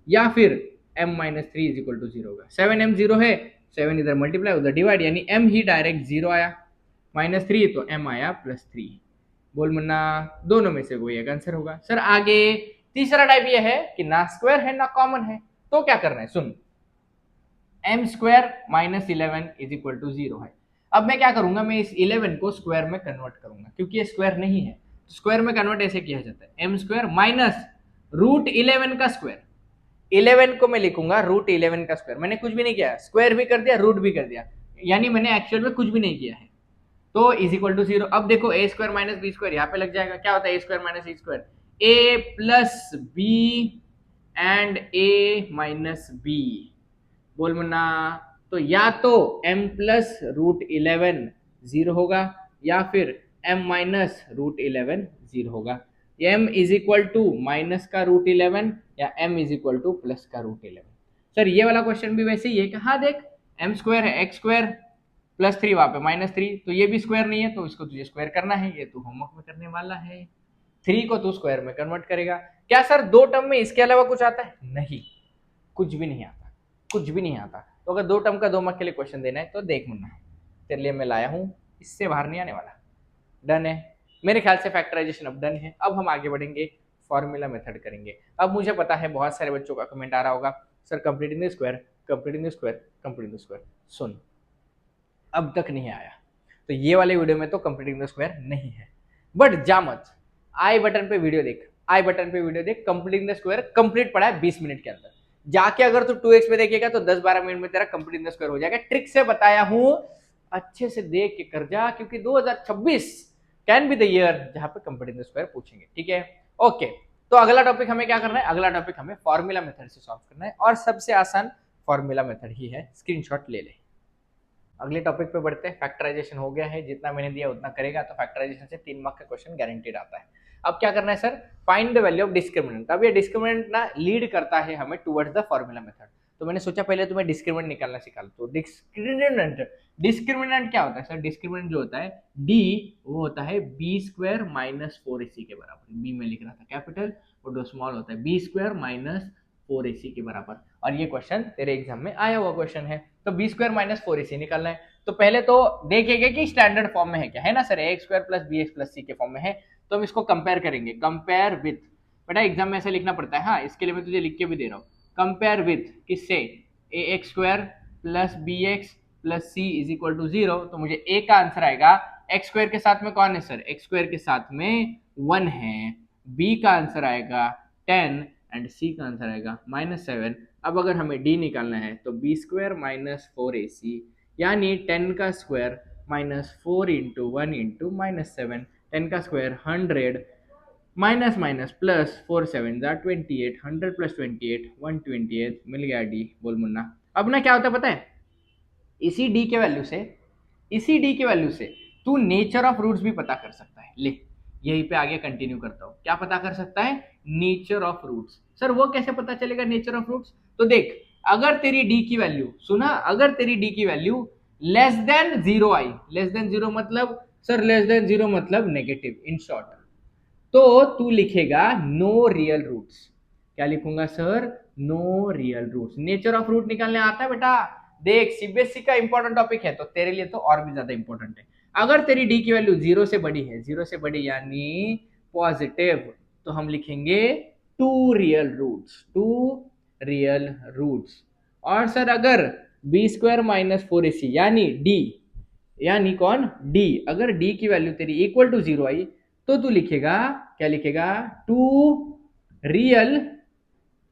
या फिर m-3 इज इक्वल टू 0 होगा। 7m 0 है, 7 इधर मल्टीप्लाई उधर डिवाइड, यानी m ही डायरेक्ट 0 आया, -3 तो m आया +3। बोल मुन्ना दोनों में से कोई एक आंसर होगा। सर आगे तीसरा टाइप ये है कि ना स्क्वायर है ना कॉमन है, तो क्या करना है, सुन, m square -11 is equal to 0 है। अब मैं क्या करूंगा, मैं इस 11 को स्क्वायर में कन्वर्ट करूंगा, क्योंकि ये स्क्वायर नहीं है, तो स्क्वायर में कन्वर्ट ऐसे किया जाता है, m स्क्वायर माइनस √11 का स्क्वायर। 11 को मैं लिखूंगा √11 का स्क्वायर, मैंने कुछ भी नहीं किया, स्क्वायर भी कर दिया रूट भी कर दिया, यानी मैंने एक्चुअल में कुछ भी नहीं किया है, तो इज इक्वल टू 0। अब देखो a square minus B square यहाँ पे लग जाएगा, क्या होता है a square minus e square, a plus b and a minus b. बोल मुन्ना, तो या तो m प्लस √11 0 होगा या फिर m माइनस √11 0 होगा, m is equal to minus का √11 या m is equal to plus का √11। सर ये वाला क्वेश्चन भी वैसे ही है कि हाँ देख m स्क्वायर है, x स्क्वायर +3 वहां पे -3, तो ये भी स्क्वायर नहीं है, तो इसको तुझे स्क्वायर करना है, ये तू होमवर्क में करने वाला है। 3 को तू स्क्वायर में कन्वर्ट करेगा। क्या सर दो टर्म में इसके अलावा कुछ आता है? नहीं, कुछ भी नहीं आता, कुछ भी नहीं आता। तो अगर दो टर्म का 2 मार्क के लिए क्वेश्चन देना है तो देख मुन्ना, तेरे लिए मैं लाया हूं, इससे बाहर नहीं आने वाला। डन है मेरे ख्याल से, फैक्टराइजेशन अब डन है। अब हम आगे बढ़ेंगे, फॉर्मूला मेथड करेंगे। अब मुझे पता है बहुत सारे बच्चों का कमेंट आ रहा होगा, sir completing the square, completing the square, completing the square. सुन, अब तक नहीं आया तो ये वाले वीडियो में तो कंप्लीटिंग द स्क्वायर नहीं है, बट जा मत, आई बटन पे वीडियो देख, आई बटन पे वीडियो देख, कंप्लीटिंग द स्क्वायर कंप्लीट पड़ा है 20 मिनट के अंदर। जाके अगर तू 2x पे देखेगा तो 10-12 मिनट में तेरा कंप्लीटिंग द स्क्वायर हो जाएगा। ट्रिक से बताया हूं, अच्छे से देख के कर जा, क्योंकि 2026 कैन बी द ईयर जहां पे कंप्लीटिंग द स्क्वायर पूछेंगे। ठीक है, ओके। तो अगला टॉपिक हमें क्या करना है, अगला टॉपिक हमें फॉर्मूला मेथड से सॉल्व करना है, और सबसे आसान फॉर्मूला मेथड ही है, स्क्रीनशॉट ले ले। अगले टॉपिक पे बढ़ते हैं। फैक्टराइजेशन हो गया है, जितना मैंने दिया उतना करेगा, तो फैक्टराइजेशन से 3 मार्क का क्वेश्चन गारंटीड आता है। अब क्या करना है sir, find the value of discriminant. अब ये डिस्क्रिमिनेंट ना लीड करता है हमें टुवर्ड्स द फॉर्मूला मेथड, तो मैंने सोचा पहले तुम्हें डिस्क्रिमिनेंट निकालना सिखा लो। तो डिस्क्रिमिनेंट क्या होता है सर, डिस्क्रिमिनेंट जो होता है डी, वो होता है बी स्क्वायर माइनस 4ac के बराबर। बी में लिख रहा था कैपिटल और दो स्मॉल होता है, बी स्क्वायर माइनस 4ac के बराबर। और ये क्वेश्चन तेरे एग्जाम में आया हुआ क्वेश्चन है, तो बी स्क्वायर माइनस 4ac निकालना है। तो पहले तो देखेंगे कि स्टैंडर्ड फॉर्म में है क्या, है ना sir, A square plus B x plus C के फॉर्म में है, तो हम इसको कंपेयर करेंगे। कंपेयर विथ, बेटा एग्जाम में ऐसे लिखना पड़ता है, हाँ इसके लिए मैं तुझे लिख के भी दे रहा हूँ। कंपेयर विथ किससे, A x square plus B x plus C is equal to 0, तो मुझे ए का आंसर आएगा, एक्स स्क्वायर के साथ में कौन है सर, एक्स स्क्वायर के साथ में 1 है, बी का आंसर आएगा 10 एंड सी का आंसर आएगा -7। अब अगर हमें डी निकालना है तो बी स्क्वायर माइनस 4ac, यानी 10 का स्क्वायर माइनस 4 इंटू 1 इंटू -7, 10 का square 100 minus minus plus 4 7 28, 100 plus 28 128, मिल गया डी। बोल मुन्ना, अब ना क्या होता है पता है, इसी डी के वैल्यू से, इसी डी के वैल्यू से तू नेचर ऑफ रूट्स भी पता कर सकता है। ले यहीं पे आगे कंटिन्यू करता हूं, क्या पता कर सकता है, नेचर ऑफ रूट्स। सर वो कैसे पता चलेगा नेचर ऑफ रूट्स, तो देख, अगर तेरी डी की वैल्यू, सुना, अगर तेरी डी की वैल्यू लेस देन 0 आई, लेस देन 0 मतलब सर, लेस देन 0 मतलब नेगेटिव इन शॉर्ट, तो तू लिखेगा नो रियल रूट्स। क्या लिखूंगा sir, no real roots. Nature of root निकालने आता है बेटा, देख सीबीएसई का इंपॉर्टेंट टॉपिक है, तो तेरे लिए तो और भी ज्यादा इंपॉर्टेंट है। अगर तेरी डी की वैल्यू 0 से बड़ी है, 0 से बड़ी यानी पॉजिटिव, तो हम लिखेंगे 2 रियल रूट्स, 2 रियल रूट्स। और सर अगर बी स्क्वायर माइनस 4ac यानी डी, यानी कौन, डी, अगर डी की वैल्यू तेरी इक्वल टू 0 आई, तो तू लिखेगा, क्या लिखेगा, 2 रियल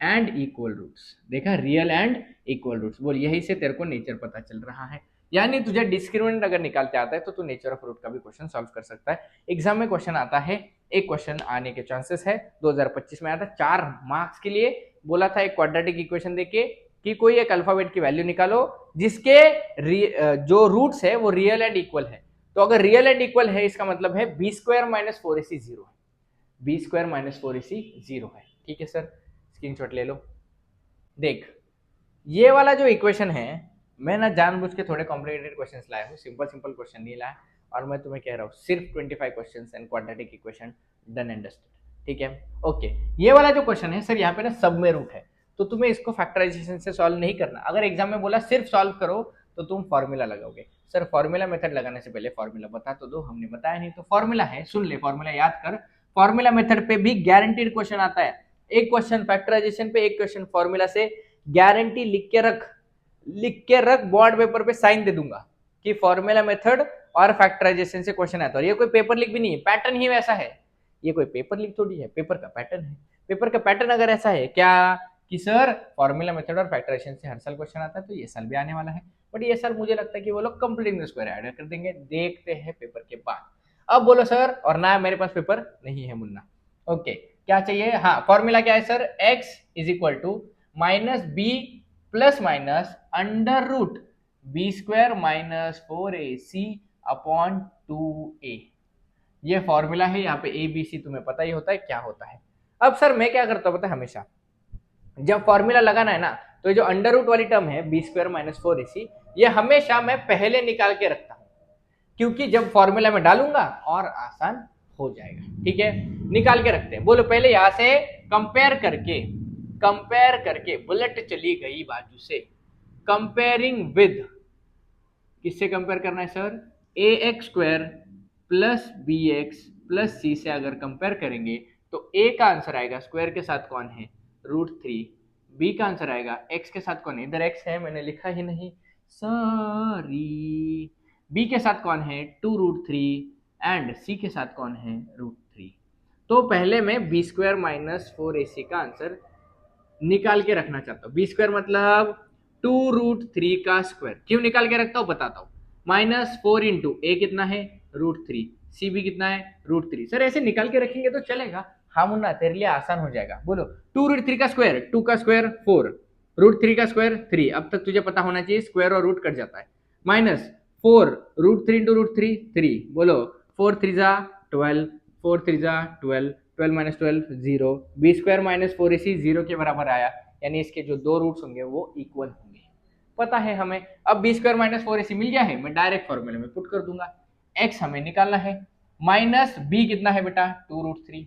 एंड इक्वल रूट्स। देखा, रियल एंड इक्वल रूट्स। बोल, यही से तेरे को नेचर पता चल रहा है, यानी तुझे डिस्क्रिमिनेंट अगर निकालते आता है तो तू नेचर ऑफ रूट का भी क्वेश्चन सॉल्व कर सकता है। एग्जाम में क्वेश्चन आता है, एक क्वेश्चन आने के चांसेस है, 2025 में आया था 4 मार्क्स के लिए। बोला था एक क्वाड्रेटिक इक्वेशन देके कि कोई एक अल्फाबेट की वैल्यू निकालो जिसके जो रूट्स है वो रियल एंड इक्वल है। तो अगर रियल एंड इक्वल है, इसका मतलब है बी स्क्वायर माइनस 4ac 0 है, बी स्क्वायर माइनस 4ac 0 है। ठीक है सर, स्क्रीनशॉट ले लो। देख, ये वाला जो इक्वेशन है, मैं ना जानबूझ के थोड़े कॉम्प्लिकेटेड क्वेश्चंस लाया हूँ, सिंपल सिंपल क्वेश्चन नहीं लाया। और मैं तुम्हें कह रहा हूँ सिर्फ 25 question and quadratic equation, done and dusted. ठीक है, ओके। ये वाला जो क्वेश्चन है सर, यहाँ पे ना सब में रूट है, तो तुम्हें इसको फैक्टराइजेशन से सॉल्व नहीं करना। अगर एग्जाम में बोला सिर्फ सॉल्व करो तो तुम फॉर्मूला लगाओगे। सर फॉर्मूला मेथड लगाने से पहले फॉर्मूला बता तो दो, हमने बताया नहीं। तो फॉर्मूला है, सुन ले, फॉर्मूला याद कर। फॉर्मूला मेथड पे भी गारंटीड क्वेश्चन आता है। एक क्वेश्चन फैक्टराइजेशन पे, एक क्वेश्चन फॉर्मूला से। गारंटी लिख के रख बोर्ड पेपर पे, साइन दे दूंगा कि फॉर्मूला मेथड और फैक्टराइजेशन से क्वेश्चन आता है। और ये कोई पेपर लीक भी नहीं है, पैटर्न ही वैसा है। ये कोई पेपर लीक थोड़ी है, पेपर का पैटर्न है। पेपर का पैटर्न अगर ऐसा है क्या कि सर फॉर्मूला मेथड और फैक्टराइजेशन से हर साल क्वेश्चन आता है, तो ये साल भी आने वाला है। बट ये साल मुझे लगता है कि वो लोग कंप्लीटिंग स्क्वायर ऐड कर देंगे, देखते हैं पेपर के बाद। अब बोलो सर, और ना मेरे पास पेपर नहीं है मुन्ना। ओके, क्या चाहिए? हाँ, फॉर्मूला क्या है sir? x is equal to minus B plus minus under root B square minus 4ac upon 2a। ये फॉर्मूला है। यहाँ पे ए बी सी तुम्हें पता ही होता है क्या होता है। अब सर मैं क्या करता हूँ पता है, हमेशा जब फॉर्मूला लगाना है ना, तो ये जो अंडर रूट वाली टर्म है बी स्क्वायर माइनस 4ac, ये हमेशा मैं पहले निकाल के रखता हूँ, क्योंकि जब फॉर्मूला में डालूंगा और आसान हो जाएगा। ठीक है, निकाल के रखते हैं। बोलो पहले यहां से कंपेयर करके बुलेट चली गई बाजू से। कंपेयरिंग विद, किससे कंपेयर करना है sir? A x square plus B x plus C से अगर कंपेयर करेंगे तो ए का आंसर आएगा स्क्वायर के साथ कौन है? √3। बी का आंसर आएगा एक्स के साथ कौन है? इधर एक्स है, मैंने लिखा ही नहीं, सॉरी। बी के साथ कौन है? 2√3 एंड सी के साथ कौन है? √3। तो पहले मैं बी स्क्वायर माइनस 4ac का आंसर निकाल के रखना चाहता हूँ। बी स्क्वायर मतलब 2√3 का स्क्वायर। क्यों निकाल के रखता हूँ बताता हूँ। माइनस 4 इंटू ए कितना है? √3। सी भी कितना है? √3। सर ऐसे निकाल के रखेंगे तो चलेगा? हाँ मुन्ना, तेरे लिए आसान हो जाएगा। बोलो 2√3 का स्क्वायर, 2 का स्क्वायर 4, √3 का स्क्वायर 3। अब तक तुझे पता होना चाहिए स्क्वायर और रूट कट जाता है। Minus 4 √3 into √3 3। बोलो 4 3 जा 12, 4 3 जा 12, 12 minus 12 0। B square minus 4ac 0 के बराबर आया, यानी इसके जो दो रूट्स होंगे वो इक्वल होंगे, पता है हमें। अब बी स्क्वायर माइनस 4ac मिल गया है, मैं डायरेक्ट फॉर्मूले में पुट कर दूंगा। एक्स हमें निकालना है, माइनस बी कितना है बेटा? 2√3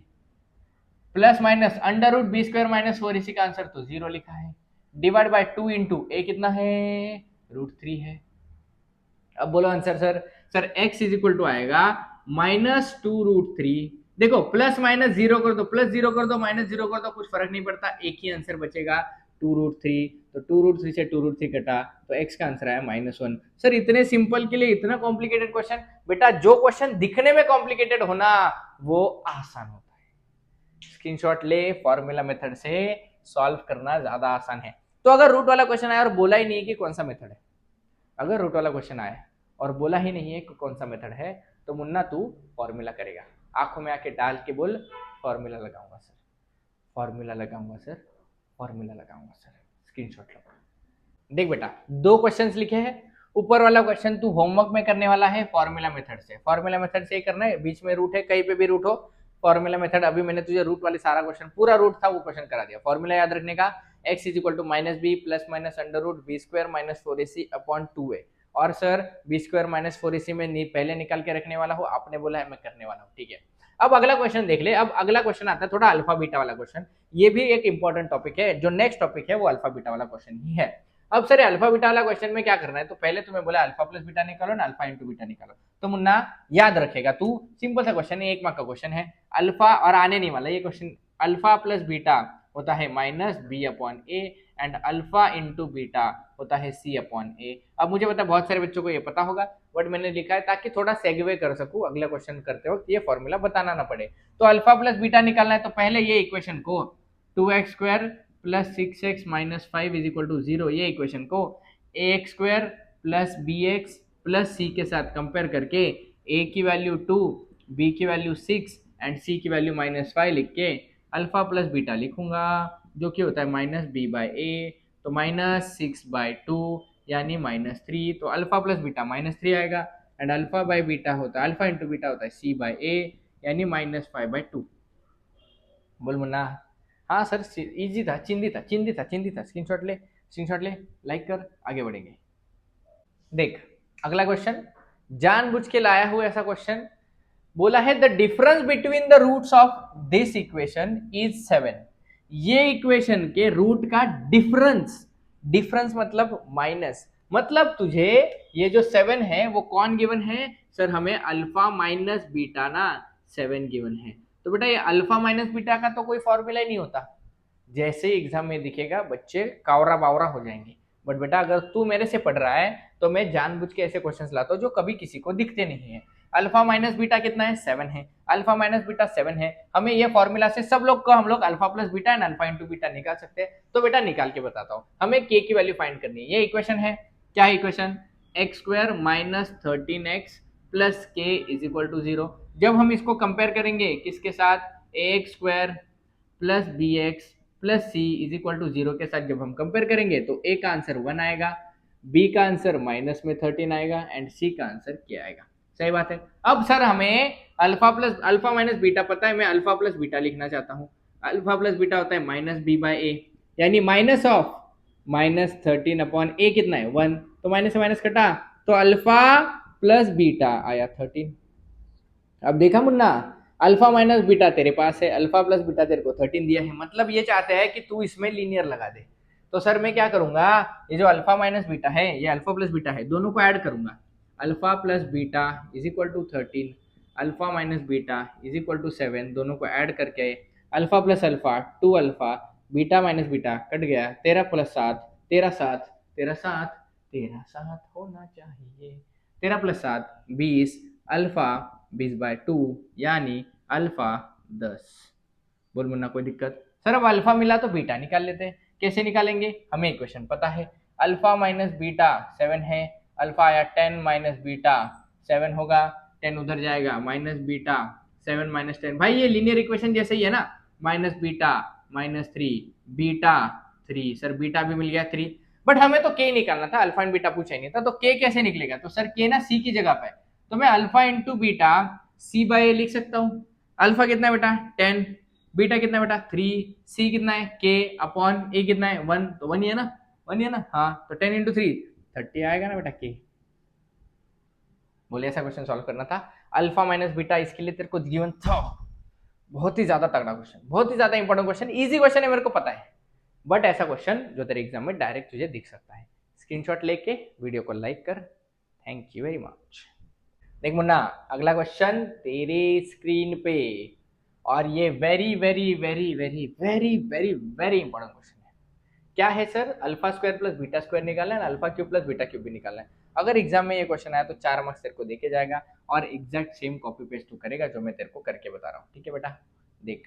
plus minus under root B square minus 4ac का आंसर तो 0 लिखा है, डिवाइड बाय 2 इंटू ए कितना है? √3 है। अब बोलो answer sir. Sir x is equal to आएगा -2√3। देखो प्लस माइनस 0 कर दो, प्लस 0 कर दो, माइनस 0 कर दो, कुछ फर्क नहीं पड़ता, एक ही आंसर बचेगा 2√3। तो 2√3 से 2√3 कटा तो x का आंसर आया -1। सर इतने सिंपल के लिए इतना कॉम्प्लिकेटेड क्वेश्चन? बेटा जो क्वेश्चन दिखने में कॉम्प्लिकेटेड होना वो आसान होता है। स्क्रीनशॉट ले, फॉर्मूला मेथड से सॉल्व करना ज्यादा आसान है। तो अगर रूट वाला क्वेश्चन आया और बोला ही नहीं कि कौन सा मेथड है, अगर रूट वाला क्वेश्चन आया और बोला ही नहीं है कि कौन सा मेथड है, तो मुन्ना तू फॉर्मूला करेगा। आंखों में आके डाल के बोल फॉर्मूला लगाऊंगा सर, फॉर्मूला लगाऊंगा सर, फॉर्मूला लगाऊंगा सर। स्क्रीनशॉट लो। देख बेटा, दो क्वेश्चंस लिखे हैं। ऊपर वाला क्वेश्चन तू होमवर्क में करने वाला है फॉर्मूला मेथड से। फॉर्मूला मेथड से ही करना है, बीच में रूट है, कहीं पे भी रूट हो फॉर्मूला मेथड। अभी मैंने तुझे रूट वाले सारा क्वेश्चन, पूरा रूट था वो क्वेश्चन करा दिया। फॉर्मूला याद रखने का, x is equal to minus B plus minus under root B square minus 4ac upon 2a। और sir B square minus 4ac में पहले निकाल के रखने वाला हो, आपने बोला है मैं करने वाला हूँ। ठीक है, अब अगला क्वेश्चन देख ले। अब अगला क्वेश्चन आता है थोड़ा अल्फा बीटा वाला क्वेश्चन। ये भी एक इंपॉर्टेंट टॉपिक है, जो नेक्स्ट टॉपिक है वो अल्फा बीटा वाला क्वेश्चन ही है। अब सर अल्फा बीटा वाला क्वेश्चन में क्या करना है, तो पहले तुम्हें बोला अल्फा प्लस बीटा निकालो ना, अल्फा इंटू बीटा निकालो। तो मुन्ना याद रखेगा तू, सिंपल सा क्वेश्चन है, 1 मार्क का क्वेश्चन है। अल्फा और आने नहीं वाला ये क्वेश्चन। अल्फा प्लस बीटा होता है minus b upon a and alpha into beta होता है सी अपॉन ए। अब मुझे पता है बहुत सारे बच्चों को ये पता होगा, बट मैंने लिखा है ताकि थोड़ा सेगवे कर सकूं अगला क्वेश्चन करते वक्त, ये फॉर्मूला बताना ना पड़े। तो अल्फा प्लस बीटा निकालना है, तो पहले ये इक्वेशन को 2x square plus 6x minus 5 is equal to 0, ये इक्वेशन को ax square plus bx plus c के साथ कंपेयर करके a की वैल्यू 2, b की वैल्यू 6 एंड c की वैल्यू -5 लिख के अल्फा प्लस बीटा लिखूंगा, जो कि होता है माइनस बी बाई ए, तो -6/2 यानी -3। तो अल्फा प्लस बीटा -3 आएगा एंड अल्फा बाई बीटा होता है, अल्फा इंटू बीटा होता है c बाई ए यानी -5/2। बोल मुन्ना। हाँ सर इजी था, चिंदी था, चिंदी था, चिंदी था। स्क्रीनशॉट ले, स्क्रीनशॉट ले, लाइक कर, आगे बढ़ेंगे। देख अगला क्वेश्चन, जानबूझ के लाया हुआ ऐसा क्वेश्चन। बोला है the difference between the roots of this equation is 7। ये इक्वेशन के रूट का डिफरेंस, डिफरेंस मतलब माइनस, मतलब तुझे ये जो 7 है वो कौन गिवन है सर, हमें अल्फा माइनस बीटा ना 7 गिवन है। तो बेटा ये अल्फा माइनस बीटा का तो कोई फॉर्मूला ही नहीं होता, जैसे एग्जाम में दिखेगा बच्चे कावरा बावरा हो जाएंगे। बट बेटा अगर तू मेरे से पढ़ रहा है तो मैं जानबूझ के ऐसे क्वेश्चंस लाता हूँ जो कभी किसी को दिखते नहीं है। अल्फा माइनस बीटा कितना है 7 है, अल्फा माइनस बीटा 7 है, हमें ये फॉर्मूला से सब लोग को हम लोग alpha plus beta and alpha into beta निकाल सकते हैं। तो बेटा निकाल के बताता हूँ, हमें के की वैल्यू फाइंड करनी है। ये इक्वेशन है, क्या equation, X square minus 13x plus के इज इक्वल टू 0। जब हम इसको कंपेयर करेंगे किसके साथ, A x square plus B x plus C is equal to 0 के साथ जब हम कंपेयर करेंगे तो ए का आंसर 1 आएगा, बी का आंसर माइनस में 13 आएगा एंड सी का आंसर क्या आएगा। सही बात है। अब सर हमें अल्फा माइनस बीटा पता है, मैं अल्फा प्लस बीटा लिखना चाहता हूँ। अल्फा प्लस बीटा होता है माइनस बी बाय ए, यानी माइनस ऑफ माइनस 13 अपॉन ए कितना है 1, तो माइनस से माइनस कटा तो अल्फा प्लस बीटा आया 13। अब देखा मुन्ना, अल्फा माइनस बीटा तेरे पास है, अल्फा प्लस बीटा तेरे को 13 दिया है, मतलब ये चाहते हैं कि तू इसमें लीनियर लगा दे। तो सर मैं क्या करूंगा, ये जो अल्फा माइनस बीटा है ये अल्फा प्लस बीटा है, दोनों को ऐड करूंगा। Alpha plus beta is equal to 13, alpha minus beta is equal to 7, दोनों को ऐड करके alpha plus alpha 2 alpha, beta minus beta cut गया, 13 प्लस 7 13 7 13 7 13 7 होना चाहिए, 13 प्लस 7 20, अल्फा 20/2 यानी अल्फा 10। बोल मुन्ना कोई दिक्कत। सर अब अल्फा मिला तो बीटा निकाल लेते हैं, कैसे निकालेंगे, हमें इक्वेशन पता है। अल्फा माइनस बीटा 7 है, अल्फा आया 10 माइनस बीटा 7 होगा, 10 उधर जाएगा माइनस बीटा 7 माइनस 10, भाई ये लीनियर इक्वेशन जैसे ही है ना, minus beta minus 3 beta 3, sir beta भी मिल गया 3। बट हमें तो के निकालना था, अल्फा एंड बीटा पूछा ही नहीं था, तो के कैसे निकलेगा, तो सर के ना सी की जगह पे, तो मैं अल्फा इंटू बीटा सी बाय ए लिख सकता हूँ। अल्फा कितना है बेटा 10, बीटा कितना है बेटा 3, सी कितना है के अपॉन ए कितना है 1, तो 1 ही है ना, 1 ही है ना, हाँ तो 10 इंटू 3 30 आएगा ना बेटा के। बोले ऐसा क्वेश्चन सॉल्व करना था, अल्फा माइनस बीटा इसके लिए तेरे को गिवन था। बहुत ही ज्यादा तगड़ा क्वेश्चन, बहुत ही ज्यादा इंपॉर्टेंट क्वेश्चन, इजी क्वेश्चन है मेरे को पता है, बट ऐसा क्वेश्चन जो तेरे एग्जाम में डायरेक्ट तुझे दिख सकता है। स्क्रीनशॉट लेके वीडियो को लाइक कर, थैंक यू वेरी मच। देख मुन्ना अगला क्वेश्चन तेरे स्क्रीन पे, और ये very very very very very very very important question है। क्या है sir, alpha square plus beta square निकालना है, alpha cube plus beta cube भी निकालना है। अगर एग्जाम में ये क्वेश्चन आया तो 4 मार्क्स तेरे को देके जाएगा, और एग्जैक्ट सेम कॉपी पेस्ट तू करेगा जो मैं तेरे को करके बता रहा हूँ, ठीक है बेटा। देख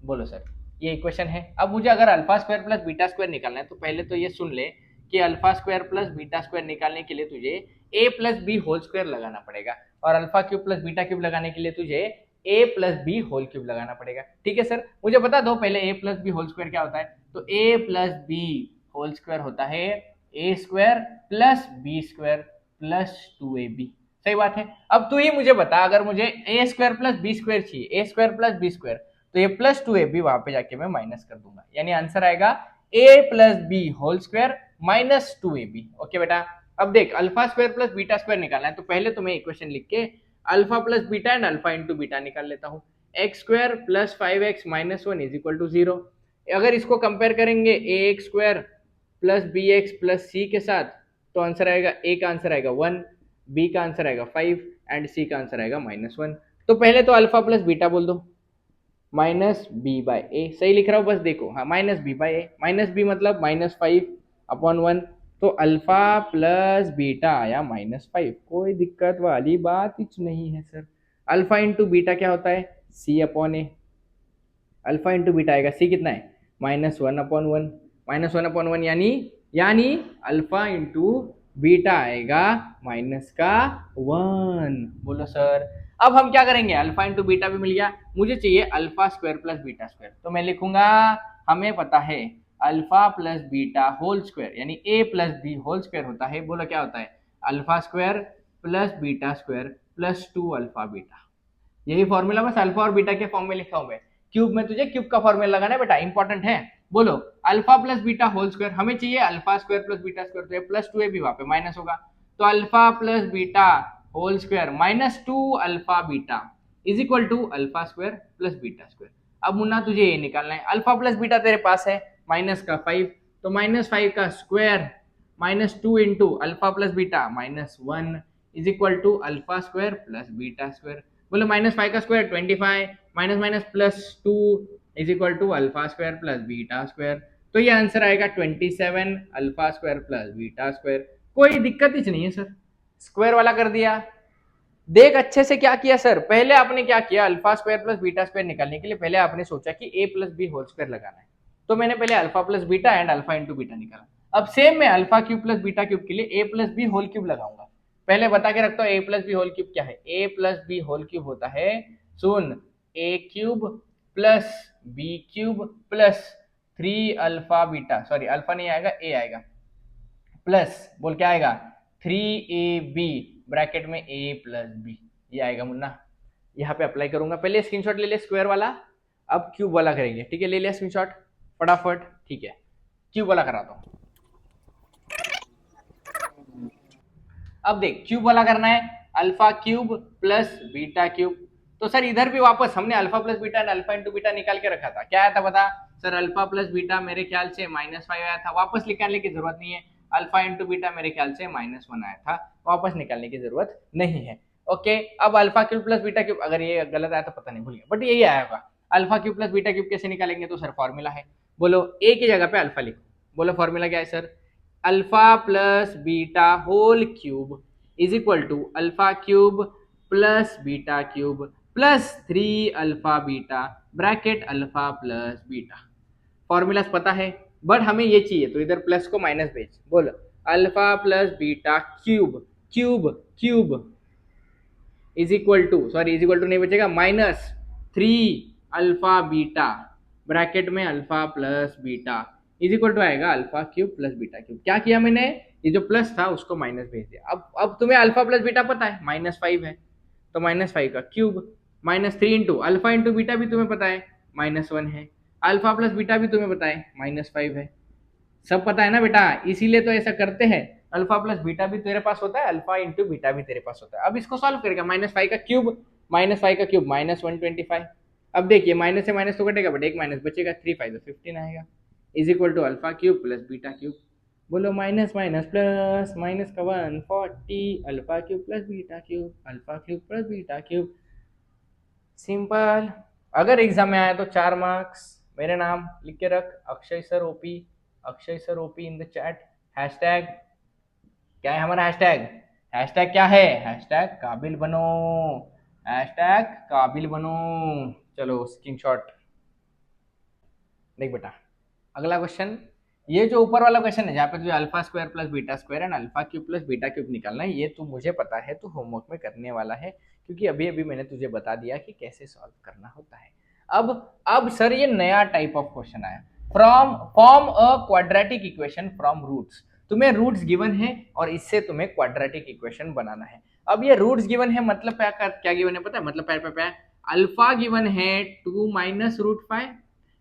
बोलो सर ये इक्वेशन है, अब मुझे अगर alpha square plus beta square निकालना है तो पहले तो ये सुन ले कि alpha square plus beta square निकालने के लिए तुझे ए प्लस बी होल स्क्वायर लगाना पड़ेगा, और alpha cube plus beta cube लगाने के लिए तुझे ए प्लस बी होल क्यूब लगाना पड़ेगा। ठीक है सर, मुझे बता दो पहले ए प्लस बी होल स्क्वायर क्या होता है, तो ए प्लस बी होल स्क्वायर होता है A square plus B square plus 2ab। सही बात है। अब तू ही मुझे बता, अगर मुझे ए स्क्वायर प्लस बी स्क्वायर चाहिए, ए स्क्वायर प्लस बी स्क्वायर, तो ये प्लस 2ab वहां पे जाके मैं माइनस कर दूंगा, यानी आंसर आएगा A plus B whole square minus 2ab। Okay बेटा, अब देख alpha square plus beta square निकालना है, तो पहले तो मैं इक्वेशन लिख के alpha plus beta and alpha into beta निकाल लेता हूँ। X square plus 5x minus 1 is equal to 0। अगर इसको कंपेयर करेंगे A x square plus B x plus C के साथ, तो आंसर आएगा ए का आंसर आएगा 1, बी का आंसर आएगा 5 एंड सी का आंसर आएगा -1। तो पहले तो अल्फा प्लस बीटा बोल दो, माइनस बी बाय ए, सही लिख रहा हूँ बस देखो, हाँ माइनस बी बाय ए, माइनस बी मतलब -5/1, तो अल्फा प्लस बीटा आया -5, कोई दिक्कत वाली बात कुछ नहीं है सर। अल्फा इंटू बीटा क्या होता है c/a, अल्फा इंटू बीटा आएगा c कितना है -1/1, -1/1 यानी अल्फा इंटू बीटा आएगा -1। बोलो सर अब हम क्या करेंगे, अल्फा इंटू बीटा भी मिल गया, मुझे चाहिए alpha square plus beta square, तो मैं लिखूंगा हमें पता है alpha plus beta whole square यानी A plus B whole square होता है, बोलो क्या होता है alpha square plus beta square plus 2 alpha beta. यही फॉर्मूला बस अल्फा और बीटा के फॉर्म में लिखा हूं मैं, क्यूब में तुझे क्यूब का फॉर्मूला लगाना है बेटा, इंपॉर्टेंट है। बोलो alpha plus beta whole square, हमें चाहिए alpha square plus beta square, तो प्लस 2 भी वहां पे माइनस होगा, तो alpha plus beta whole square minus 2 alpha beta is equal to alpha square plus beta square. अब मुन्ना तुझे ये निकालना है, अल्फा प्लस बीटा तेरे पास है माइनस का 5, तो माइनस 5 का square minus 2 into alpha plus beta minus 1 is equal to alpha square plus beta square. बोलो माइनस 5 का square 25 minus minus plus 2 is equal to alpha square plus beta square. तो ये answer आएगा 27 alpha square plus beta square. कोई दिक्कत ही नहीं है sir, square वाला कर दिया। देख अच्छे से क्या किया सर, पहले आपने क्या किया, alpha square plus beta square निकालने के लिए पहले आपने सोचा कि ए प्लस बी होल स्क्वायर लगाना है, तो मैंने पहले alpha plus beta and alpha into beta निकाला। अब सेम मैं alpha cube plus beta cube के लिए ए प्लस बी होल क्यूब लगाऊंगा। पहले बता के रखता हूँ ए प्लस बी होल क्यूब क्या है। ए प्लस बी होल क्यूब होता है, सुन, ए cube plus B cube plus 3 alpha beta, sorry alpha नहीं आएगा, ए आएगा, प्लस बोल क्या आएगा 3ab ब्रैकेट में a प्लस बी, ये आएगा मुन्ना। यहाँ पे अप्लाई करूंगा, पहले स्क्रीनशॉट ले ले स्क्वायर वाला, अब क्यूब वाला करेंगे, ठीक है, ले लिया स्क्रीनशॉट फटाफट, ठीक है, क्यूब वाला कराता हूँ। अब देख क्यूब वाला करना है, alpha cube plus beta cube, तो सर इधर भी वापस हमने alpha plus beta and alpha into beta निकाल के रखा था, क्या आया था बता सर, अल्फा प्लस बीटा मेरे ख्याल से -5 आया था, वापस निकालने की जरूरत नहीं है, अल्फा इंटू बीटा मेरे ख्याल से -1 आया था, वापस निकालने की जरूरत नहीं है। ओके, अब alpha cube plus beta cube, अगर ये गलत आया तो पता नहीं, भूल गया, बट यही आया होगा। Alpha cube plus beta cube कैसे निकालेंगे, तो सर फॉर्मूला है, बोलो ए की जगह पे अल्फा लिखो, बोलो फॉर्मूला क्या है sir, alpha plus beta whole cube is equal to alpha cube plus beta cube plus 3 alpha beta bracket alpha plus beta. Formulas पता है, बट हमें ये चाहिए, तो इधर प्लस को माइनस भेज, बोलो alpha plus beta cube cube cube is equal to, sorry is equal to नहीं बचेगा, -3 अल्फा बीटा ब्रैकेट में alpha plus beta is equal to आएगा alpha cube plus beta cube. क्या किया मैंने, ये जो प्लस था उसको माइनस भेज दिया। अब तुम्हें अल्फा प्लस बीटा पता है, -5 है, तो -5 का cube, -3 into alpha into beta भी तुम्हें पता है -1 है, अल्फा प्लस बीटा भी तुम्हें पता है -5 है, सब पता है ना बेटा, इसीलिए तो ऐसा करते हैं, अल्फा प्लस बीटा भी तेरे पास होता है, अल्फा इंटू बीटा भी तेरे पास होता है। अब इसको सॉल्व करेगा, -5 का क्यूब -125। अब देखिए माइनस से माइनस तो कटेगा, बट एक माइनस बचेगा, 3 5 15 आएगा, is equal to alpha cube plus beta cube. बोलो माइनस माइनस प्लस, माइनस का 140 alpha cube plus beta cube, alpha cube plus beta cube, simple. अगर एग्जाम में आया तो 4 मार्क्स, मेरे नाम लिख के रख, Akshay sir OP, Akshay sir OP in the chat. Hashtag क्या है हमारा, हैशटैग क्या है, हैशटैग काबिल बनो, हैशटैग काबिल बनो। चलो स्क्रीनशॉट देख बेटा, अगला क्वेश्चन, ये जो ऊपर वाला क्वेश्चन है जहाँ पे तुझे alpha square plus beta square and alpha cube plus beta cube निकालना है, ये तू मुझे पता है तू होमवर्क में करने वाला है, क्योंकि अभी अभी मैंने तुझे बता दिया कि कैसे सॉल्व करना होता है। अब सर ये नया टाइप ऑफ क्वेश्चन आया, form a quadratic equation from roots. तुम्हें रूट्स गिवन है और इससे तुम्हें क्वाड्रेटिक इक्वेशन बनाना है। अब ये रूट्स गिवन है, मतलब क्या गिवन है पता है, मतलब अल्फा गिवन है 2 minus root 5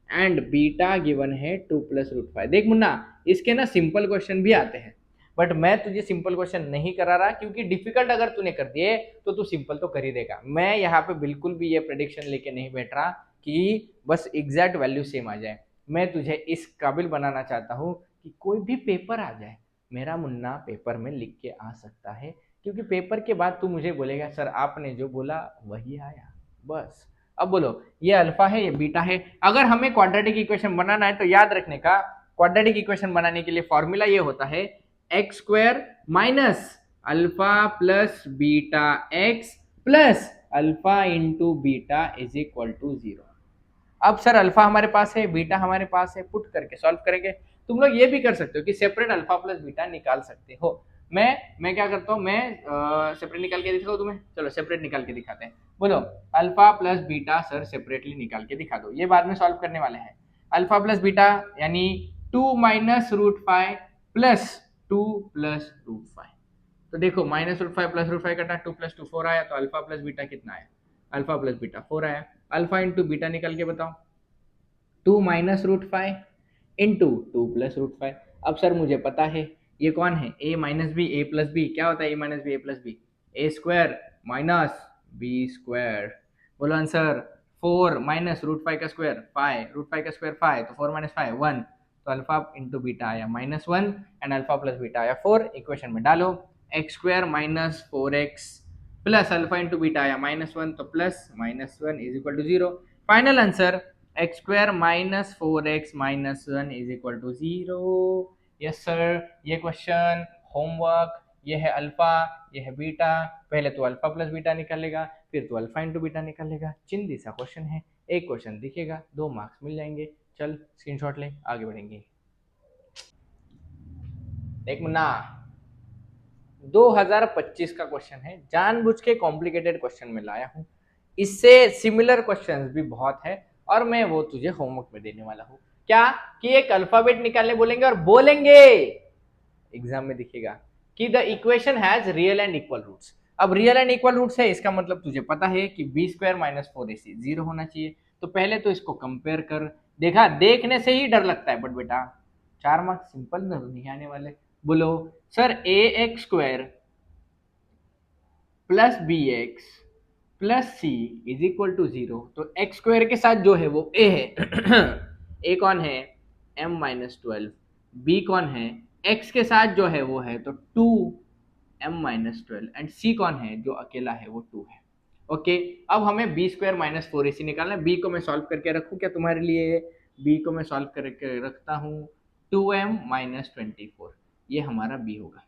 and beta given है 2 प्लस रूट 5। देख मुन्ना, इसके ना सिंपल क्वेश्चन भी आते हैं, बट मैं तुझे सिंपल क्वेश्चन नहीं करा रहा, क्योंकि डिफिकल्ट अगर तूने कर दिए तो तू सिंपल तो कर ही देगा। मैं यहाँ पे बिल्कुल भी ये प्रेडिक्शन लेके नहीं बैठ रहा कि बस एग्जैक्ट वैल्यू सेम आ जाए, मैं तुझे इस काबिल बनाना चाहता हूँ कि कोई भी पेपर आ जाए, मेरा मुन्ना पेपर में लिख के आ सकता है, क्योंकि पेपर के बाद तू मुझे बोलेगा सर आपने जो बोला वही आया, बस। अब बोलो, ये अल्फा है, ये बीटा है, अगर हमें क्वाड्रेटिक इक्वेशन बनाना है तो याद रखने का, क्वाड्रेटिक इक्वेशन बनाने के लिए फॉर्मूला ये होता है x square minus alpha plus beta x plus alpha into beta is equal to 0। अब सर अल्फा हमारे पास है, बीटा हमारे पास है, पुट करके सॉल्व करेंगे। तुम लोग ये भी कर सकते हो कि सेपरेट अल्फा प्लस बीटा निकाल सकते हो। मैं क्या करता हूँ, मैं सेपरेट निकाल के दिखाऊँ तुम्हें, चलो सेपरेट निकाल के दिखाते हैं। बोलो alpha plus beta sir separately निकाल के दिखा दो, ये बाद में सॉल्व करने वाले हैं। अल्फा प्लस बीटा यानी 2 minus root 5 plus 2 plus root 5। तो देखो माइनस रूट 5 प्लस रूट 5 कटा, 2 प्लस 2 4 आया, तो अल्फा प्लस बीटा कितना आया, अल्फा प्लस बीटा 4 आया। अल्फा इंटू बीटा निकल के बताओ, 2 minus root 5 into 2 plus root 5। अब सर मुझे पता है ये कौन है, a minus B A plus B, क्या होता है a minus B A plus B, A square minus B square. बोलो आंसर। 4 माइनस रूट 5 का स्क्वायर 5, रूट 5 का स्क्वायर 5, तो 4 माइनस 5 1, तो अल्फा इंटू बीटा आया -1 एंड अल्फा प्लस बीटा आया 4। इक्वेशन में डालो, x square minus 4x plus alpha into beta आया -1, तो plus -1 is equal to 0। Final answer x square minus 4x minus 1 is equal to 0। Yes sir, ये question homework, ये है alpha, ये है बीटा। पहले तो अल्फा प्लस बीटा निकालेगा, फिर तो अल्फा इंटू बीटा निकालेगा। चिंदी सा क्वेश्चन है, एक क्वेश्चन दिखेगा, 2 मार्क्स मिल जाएंगे। चल स्क्रीनशॉट ले, आगे बढ़ेंगे। एक मुन्ना, 2025 का क्वेश्चन है, जानबूझ के कॉम्प्लिकेटेड क्वेश्चन में लाया हूं। इससे सिमिलर क्वेश्चंस भी बहुत है और मैं वो तुझे होमवर्क में देने वाला हूं। क्या कि एक अल्फाबेट निकालने बोलेंगे और बोलेंगे, एग्जाम में दिखेगा कि the equation has real and equal roots. अब रियल एंड इक्वल रूट्स है, इसका मतलब तुझे पता है कि बी स्क्वायर माइनस 4ac 0 होना चाहिए। तो पहले तो इसको कंपेयर कर। देखा, देखने से ही डर लगता है, बट बेटा 4 मार्क्स सिंपल नहीं आने वाले। बोलो sir, A x square plus B x plus C is equal to 0। तो एक्स स्क्वायर के साथ जो है वो ए है। ए कौन है? m-12। बी कौन है? एक्स के साथ जो है वो है तो 2m-12 एंड सी कौन है? जो अकेला है वो 2 है। ओके, अब हमें बी स्क्वायर माइनस 4ac निकालना है। बी को मैं सॉल्व करके रखूं क्या तुम्हारे लिए? बी को मैं सॉल्व करके रखता हूं, 2m-24, ये हमारा बी होगा।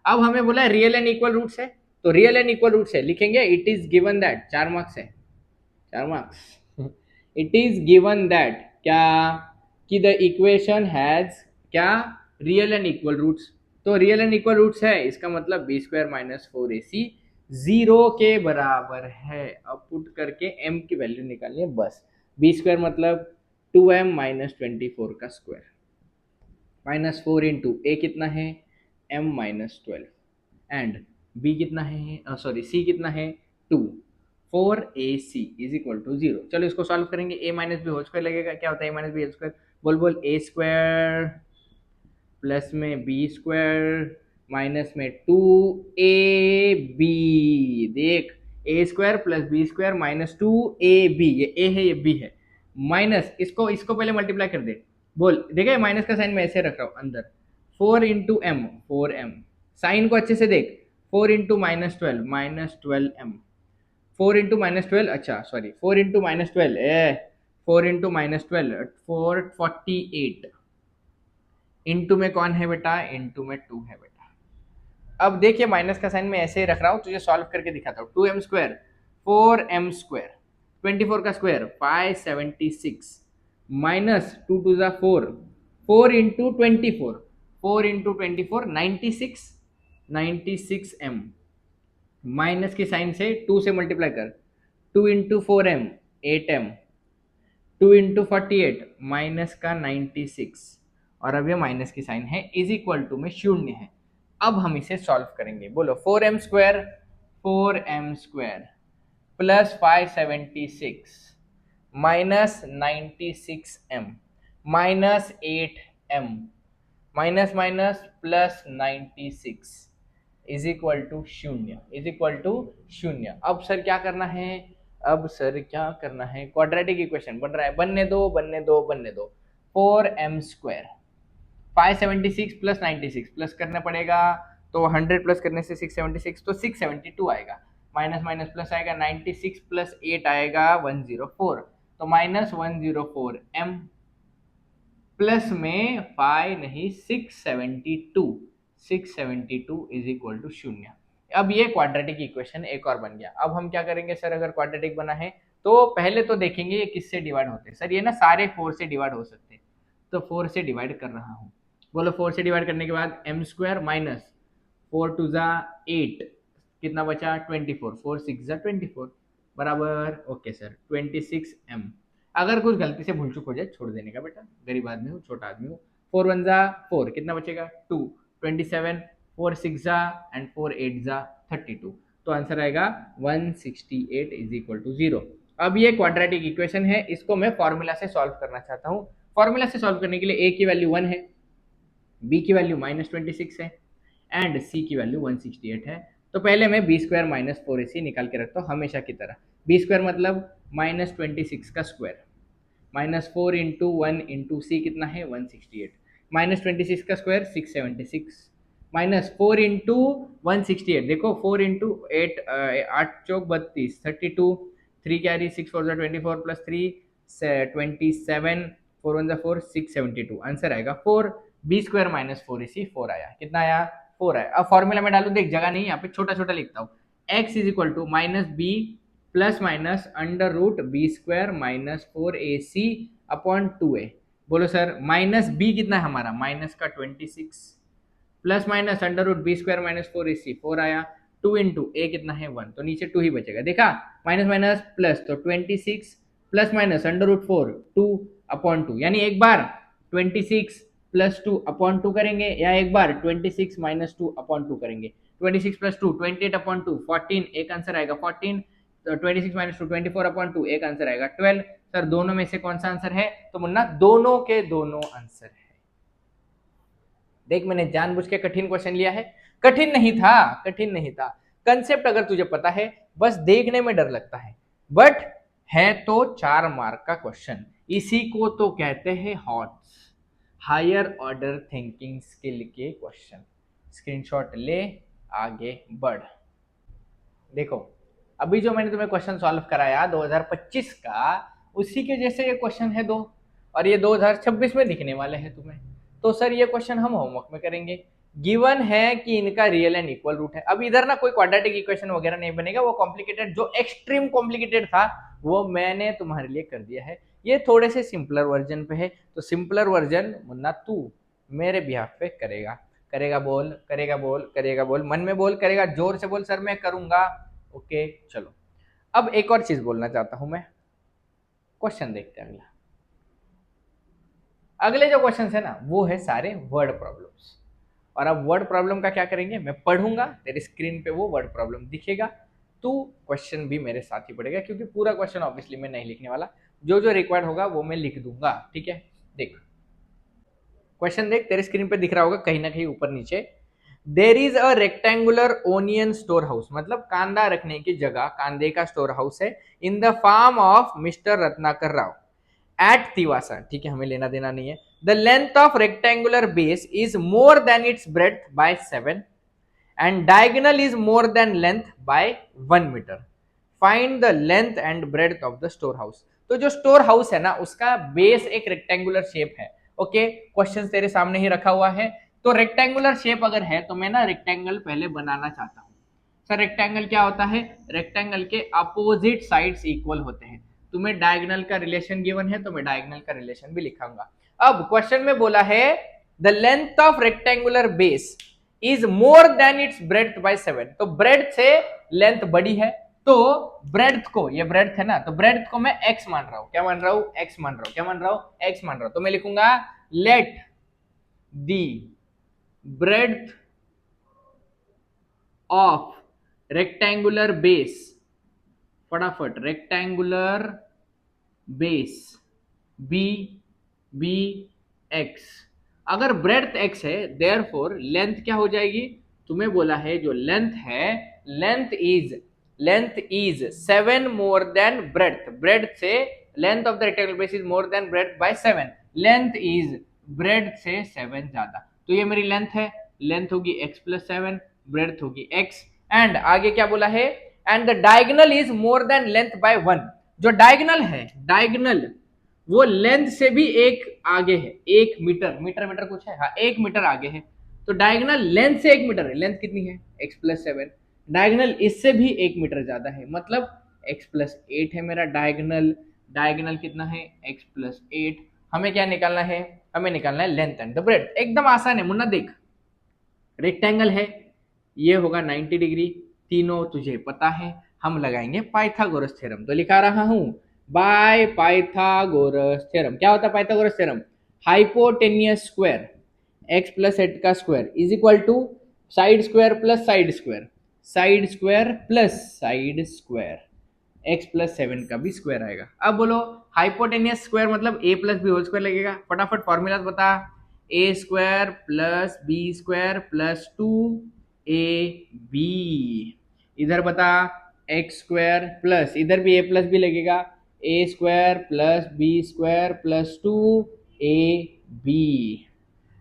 अब हमें बोला है रियल एंड इक्वल रूट्स है, तो रियल एंड इक्वल रूट्स है, लिखेंगे it is given that, 4 marks है, 4 marks. It is given that क्या कि द इक्वेशन हैज क्या? Real and equal roots. तो रियल एंड इक्वल रूट्स है, इसका मतलब बी स्क्वायर माइनस 4ac 0 के बराबर है। अब पुट करके m की वैल्यू निकालिए बस। बी स्क्वायर मतलब 2m-24 का स्क्वायर माइनस 4 इंटू ए कितना है? m-12 एंड बी कितना है? सॉरी, सी कितना है? 2। 4ac is equal to 0। चलो इसको सॉल्व करेंगे, a minus B whole square लगेगा। क्या होता है a minus B whole square? बोल बोल, ए स्क्वायर प्लस में बी स्क्वायर माइनस में 2ab। देख, A square plus B square minus 2ab, ये a है ये b है, माइनस इसको इसको पहले मल्टीप्लाई कर दे। बोल, देखिए माइनस का साइन मैं ऐसे रख रहा हूं अंदर, 4 इंटू एम, 4m, साइन को अच्छे से देख, 4 इंटू -12 -12m, 4 इंटू -12, अच्छा सॉरी 4 इंटू -12, 4 इंटू -12 448, इंटू में कौन है बेटा? इंटू में 2 है बेटा। अब देखिए माइनस का साइन मैं ऐसे ही रख रहा हूँ, तुझे सॉल्व करके दिखाता हूँ। 2m स्क्वायर 4m स्क्वायर 24 का स्क्वायर 576 माइनस 2 टू ज़ा 4, 4 इंटू 24, 4 इंटू 24 96, 96m, माइनस की साइन से 2 से मल्टीप्लाई कर, 2 into 4m 8m, 2 into 48 minus का 96, और अब ये माइनस की साइन है, इज इक्वल टू में शून्य है। अब हम इसे सॉल्व करेंगे। बोलो 4m square, 4m square plus 576 minus 96m minus 8m minus minus plus 96 is equal to शून्य, इज इक्वल टू शून्य। अब सर क्या करना है? अब सर क्या करना है? क्वाड्रेटिक इक्वेशन बन रहा है, बनने दो बनने दो बनने दो। 4m स्क्वायर 576 प्लस 96 प्लस करना पड़ेगा, तो 100 प्लस करने से 676, तो 672 आएगा। माइनस माइनस प्लस आएगा, 96 प्लस 8 आएगा 104, तो माइनस 104m प्लस में 5 नहीं 672, 672 इज इक्वल टू शून्य। अब ये क्वाड्रेटिक इक्वेशन एक और बन गया। अब हम क्या करेंगे सर, अगर क्वाड्रेटिक बना है तो पहले तो देखेंगे ये किससे डिवाइड होते हैं। सर ये ना सारे 4 से डिवाइड हो सकते हैं, तो 4 से डिवाइड कर रहा हूँ। बोलो 4 से डिवाइड करने के बाद m स्क्वायर माइनस 4 टू ज़ा 8, कितना बचा? 24, 4 6 ज़ा 24 बराबर, ओके सर 26m। अगर कुछ गलती से भूल चुक हो जाए छोड़ देने का बेटा, गरीब आदमी हूँ, छोटा आदमी हूँ। 4 1 ज़ा 4, कितना बचेगा? 2, 27, 4 6 ज़ा एंड 4 8 ज़ा 32, तो आंसर आएगा 168 इज इक्वल टू 0। अब ये क्वाड्रेटिक इक्वेशन है, इसको मैं फॉर्मूला से सॉल्व करना चाहता हूँ। फॉर्मूला से सॉल्व करने के लिए a की वैल्यू 1 है, b की वैल्यू -26 है एंड c की वैल्यू 168 है। तो पहले मैं बी स्क्वायर माइनस 4ac निकाल के रखता हूँ हमेशा की तरह। बी स्क्वायर मतलब -26 का स्क्वायर, -4 इंटू 1 इंटू सी कितना है 168, -26 का स्क्वायर 676, -4 इंटू 168, देखो 4 इंटू 8, 8 चौक 32, 32, 3 कैरी 6 4 24 प्लस 3 27, 4 1 4 672, आंसर आएगा 4। बी स्क्वायर माइनस 4ac 4 आया, कितना आया 4 आया। अब फॉर्मूला में डालू, देख जगह नहीं, यहाँ पे छोटा छोटा लिखता हूँ, x is equal to minus B plus minus under root B square minus 4ac upon 2a। बोलो सर माइनस बी कितना है हमारा, माइनस का 26 plus minus under root B square minus 4ac 4 आया, 2 इंटू ए कितना है 1, तो नीचे 2 ही बचेगा, देखा माइनस माइनस प्लस, तो 26 plus minus under root 4 2 upon 2, यानी एक बार 26 प्लस 2 अपॉन 2 करेंगे या एक बार 26 माइनस 2 अपॉन 2 करेंगे। 26 प्लस 2 28 अपॉन 2 14, एक आंसर आएगा 14, तो 26 माइनस 2 24 अपॉन 2, एक आंसर आएगा 12। सर दोनों में से कौन सा आंसर है, तो मुन्ना दोनों के दोनों आंसर है। देख मैंने जानबूझ के कठिन क्वेश्चन लिया है, कठिन नहीं था, कठिन नहीं था। कंसेप्ट अगर तुझे पता है, बस देखने में डर लगता है, बट है तो 4 मार्क का क्वेश्चन। इसी को तो कहते हैं HOTS, higher order thinking skill के क्वेश्चन। स्क्रीनशॉट ले, आगे बढ़। देखो अभी जो मैंने तुम्हें क्वेश्चन सॉल्व कराया 2025 का, उसी के जैसे ये क्वेश्चन है दो, और ये 2026 में दिखने वाले हैं तुम्हें। तो सर ये क्वेश्चन हम होमवर्क में करेंगे। गिवन है कि इनका रियल एंड इक्वल रूट है। अब इधर ना कोई क्वाड्रेटिक इक्वेशन वगैरह नहीं बनेगा, वो कॉम्प्लिकेटेड, जो एक्सट्रीम कॉम्प्लिकेटेड था वो मैंने तुम्हारे लिए कर दिया है। ये थोड़े से सिंपलर वर्जन पे है, तो सिंपलर वर्जन मुन्ना तू मेरे बिहाफ पे करेगा। करेगा बोल, करेगा बोल, करेगा बोल, मन में बोल, करेगा जोर से बोल, सर मैं करूंगा। ओके चलो, अब एक और चीज बोलना चाहता हूं मैं। क्वेश्चन देखते हैं अगला। अगले जो क्वेश्चन है ना, वो है सारे वर्ड प्रॉब्लम्स। और अब वर्ड प्रॉब्लम का क्या करेंगे, मैं पढ़ूंगा, तेरे स्क्रीन पे वो वर्ड प्रॉब्लम दिखेगा, तू क्वेश्चन भी मेरे साथ ही पढ़ेगा, क्योंकि पूरा क्वेश्चन ऑब्वियसली मैं नहीं लिखने वाला, जो जो रिक्वायर्ड होगा वो मैं लिख दूंगा, ठीक है। देख क्वेश्चन देख, तेरे स्क्रीन पे दिख रहा होगा कहीं ना कहीं ऊपर नीचे। There is a rectangular onion store house, मतलब कांदा रखने की जगह, कांदे का स्टोर हाउस है, in the farm of mister Ratnakar Rao at Tivasa, ठीक है, हमें लेना देना नहीं है। The length of rectangular base is more than its breadth by 7 and diagonal is more than length by 1 metre. Find the length and breadth of the store house. तो जो store house है ना, उसका बेस एक rectangular shape है। Okay question तेरे सामने ही रखा हुआ है। तो रेक्टेंगुलर शेप अगर है तो मैं ना रेक्टेंगल पहले बनाना चाहता हूं। सर रेक्टेंगल क्या होता है, रेक्टेंगल के अपोजिट साइड्स इक्वल होते हैं। तुम्हें डायगोनल का रिलेशन गिवन है तो मैं डायगोनल का रिलेशन भी लिखाऊंगा। अब क्वेश्चन में बोला है the length of rectangular base is more than its breadth by 7, तो ब्रेड्थ से लेंथ बड़ी है, तो ब्रेड्थ को, ये ब्रेड्थ है ना, तो ब्रेड्थ को मैं x मान रहा हूं। क्या मान रहा हूं, x मान रहा हूं। क्या मान रहा हूं, x मान रहा हूं। तो मैं लिखूंगा let the breadth of rectangular base, फटाफट, रेक्टेंगुलर बेस बी एक्स। अगर ब्रेड्थ x है, देयरफॉर लेंथ क्या हो जाएगी, तुम्हें बोला है जो लेंथ है, length is 7 more than breadth. Breadth से length of the rectangular base is more than breadth by 7, length is breadth से 7 ज्यादा। तो ये मेरी लेंथ है, लेंथ होगी x प्लस 7, ब्रेड्थ होगी x, एंड आगे क्या बोला है, and the diagonal is more than length by 1। जो डायगोनल है, डायगोनल वो लेंथ से भी एक आगे है, 1 मीटर, मीटर कुछ है, हाँ 1 मीटर आगे है। तो डायगोनल लेंथ से 1 मीटर है, लेंथ कितनी है x प्लस 7, डायगोनल इससे भी 1 मीटर ज्यादा है, मतलब x प्लस 8 है मेरा डायगोनल। डायगोनल कितना है, x प्लस 8। हमें क्या निकालना है, हमें निकालना है लेंथ एंड द ब्रेड्थ। एकदम आसान है मुन्ना, देख रेक्टेंगल है, ये होगा 90 डिग्री, तीनों तुझे पता है। हम लगाएंगे पाइथागोरस थ्योरम, तो लिखा रहा हूं बाय पाइथागोरस थ्योरम। क्या होता है Pythagoras theorem, hypotenuse square x plus 8 का square is equal to side square plus side square, side square plus side square, x plus 7 का भी स्क्वायर आएगा। अब बोलो हाइपोटेनियस स्क्वायर मतलब a plus B whole square लगेगा, फटाफट फॉर्मूला बता, a square plus B square plus 2 A B, इधर बता एक्स स्क्वायर प्लस, इधर भी ए प्लस भी लगेगा, A square plus B square plus 2 A B.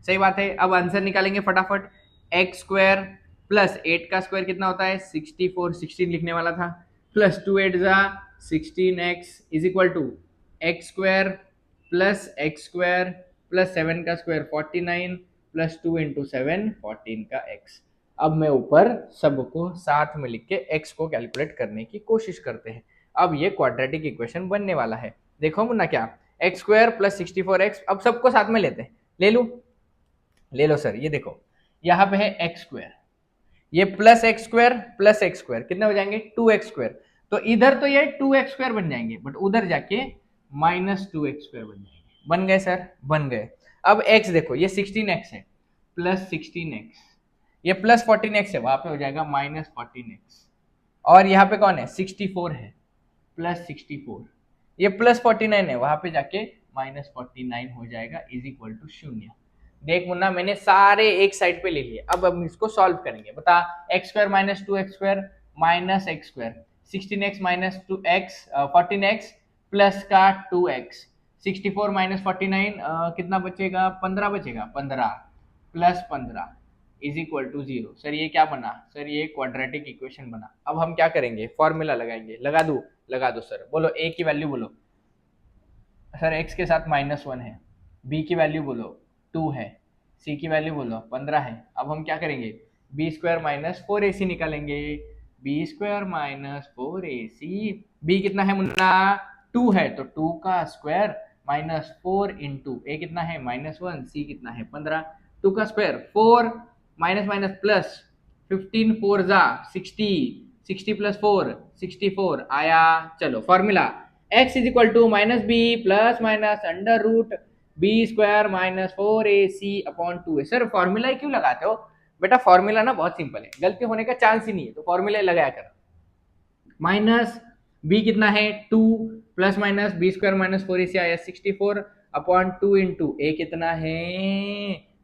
सही बात है। अब आंसर निकालेंगे फटाफट। एक्स स्क्वायर प्लस 8 का स्क्वायर कितना होता है 64, 16 लिखने वाला था, प्लस 2 8 जा 16x is equal to x square plus x square plus 7 का स्क्वायर 49 प्लस 2 इंटू 7 14 का x। अब मैं ऊपर सबको साथ में लिख के x को कैलकुलेट करने की कोशिश करते हैं। अब ये क्वाड्रेटिक इक्वेशन बनने वाला है। देखो मुन्ना, क्या एक्स स्क्वायर प्लस 64x, अब सबको साथ में लेते हैं, ले लो सर। ये देखो यहाँ पे है एक्स स्क्वायर, ये प्लस एक्स स्क्वायर कितने हो जाएंगे 2x स्क्वायर, तो इधर तो ये 2x स्क्वायर बन जाएंगे, बट उधर जाके माइनस 2x स्क्वायर बन जाएंगे। बन गए सर, बन गए। अब x देखो, ये 16x है, प्लस 16x, ये प्लस 14x है, वहां पे हो जाएगा माइनस 14x, और यहाँ पे कौन है 64 है, प्लस 64, ये प्लस 49 है, वहां पे जाके माइनस 49 हो जाएगा, इज इक्वल टू 0। देख मुन्ना, मैंने सारे एक साइड पे ले लिए। अब हम इसको सॉल्व करेंगे। बता x square minus 2x square minus x square, 16x minus 2x 14x plus का 2x, 64 माइनस 49 कितना बचेगा 15 बचेगा, 15 plus 15 is equal to 0। Sir ये क्या बना, सर ये क्वाड्रेटिक इक्वेशन बना। अब हम क्या करेंगे, फॉर्मूला लगाएंगे। लगा दो सर, बोलो a की वैल्यू बोलो सर, x के साथ -1 है, b की वैल्यू बोलो 2 है, c की वैल्यू बोलो 15 है। अब हम क्या करेंगे, बी स्क्वायर माइनस 4ac निकालेंगे, B square minus 4ac, b कितना है मुन्ना 2 है, तो 2 का स्क्वायर माइनस 4 इंटू ए कितना है -1, c कितना है 15, 2 का स्क्वायर 4 माइनस माइनस प्लस 15 4 जा 60, 60 प्लस 4 64 आया। चलो formula x is equal to minus B plus minus under root B square minus 4ac upon 2a। Sir formula क्यों लगाते हो बेटा, फॉर्मूला ना बहुत सिंपल है, गलती होने का चांस ही नहीं है, तो फॉर्मूला लगाया कर। माइनस बी कितना है 2 plus minus B square minus 4ac आया 64 अपॉन 2 इंटू ए कितना है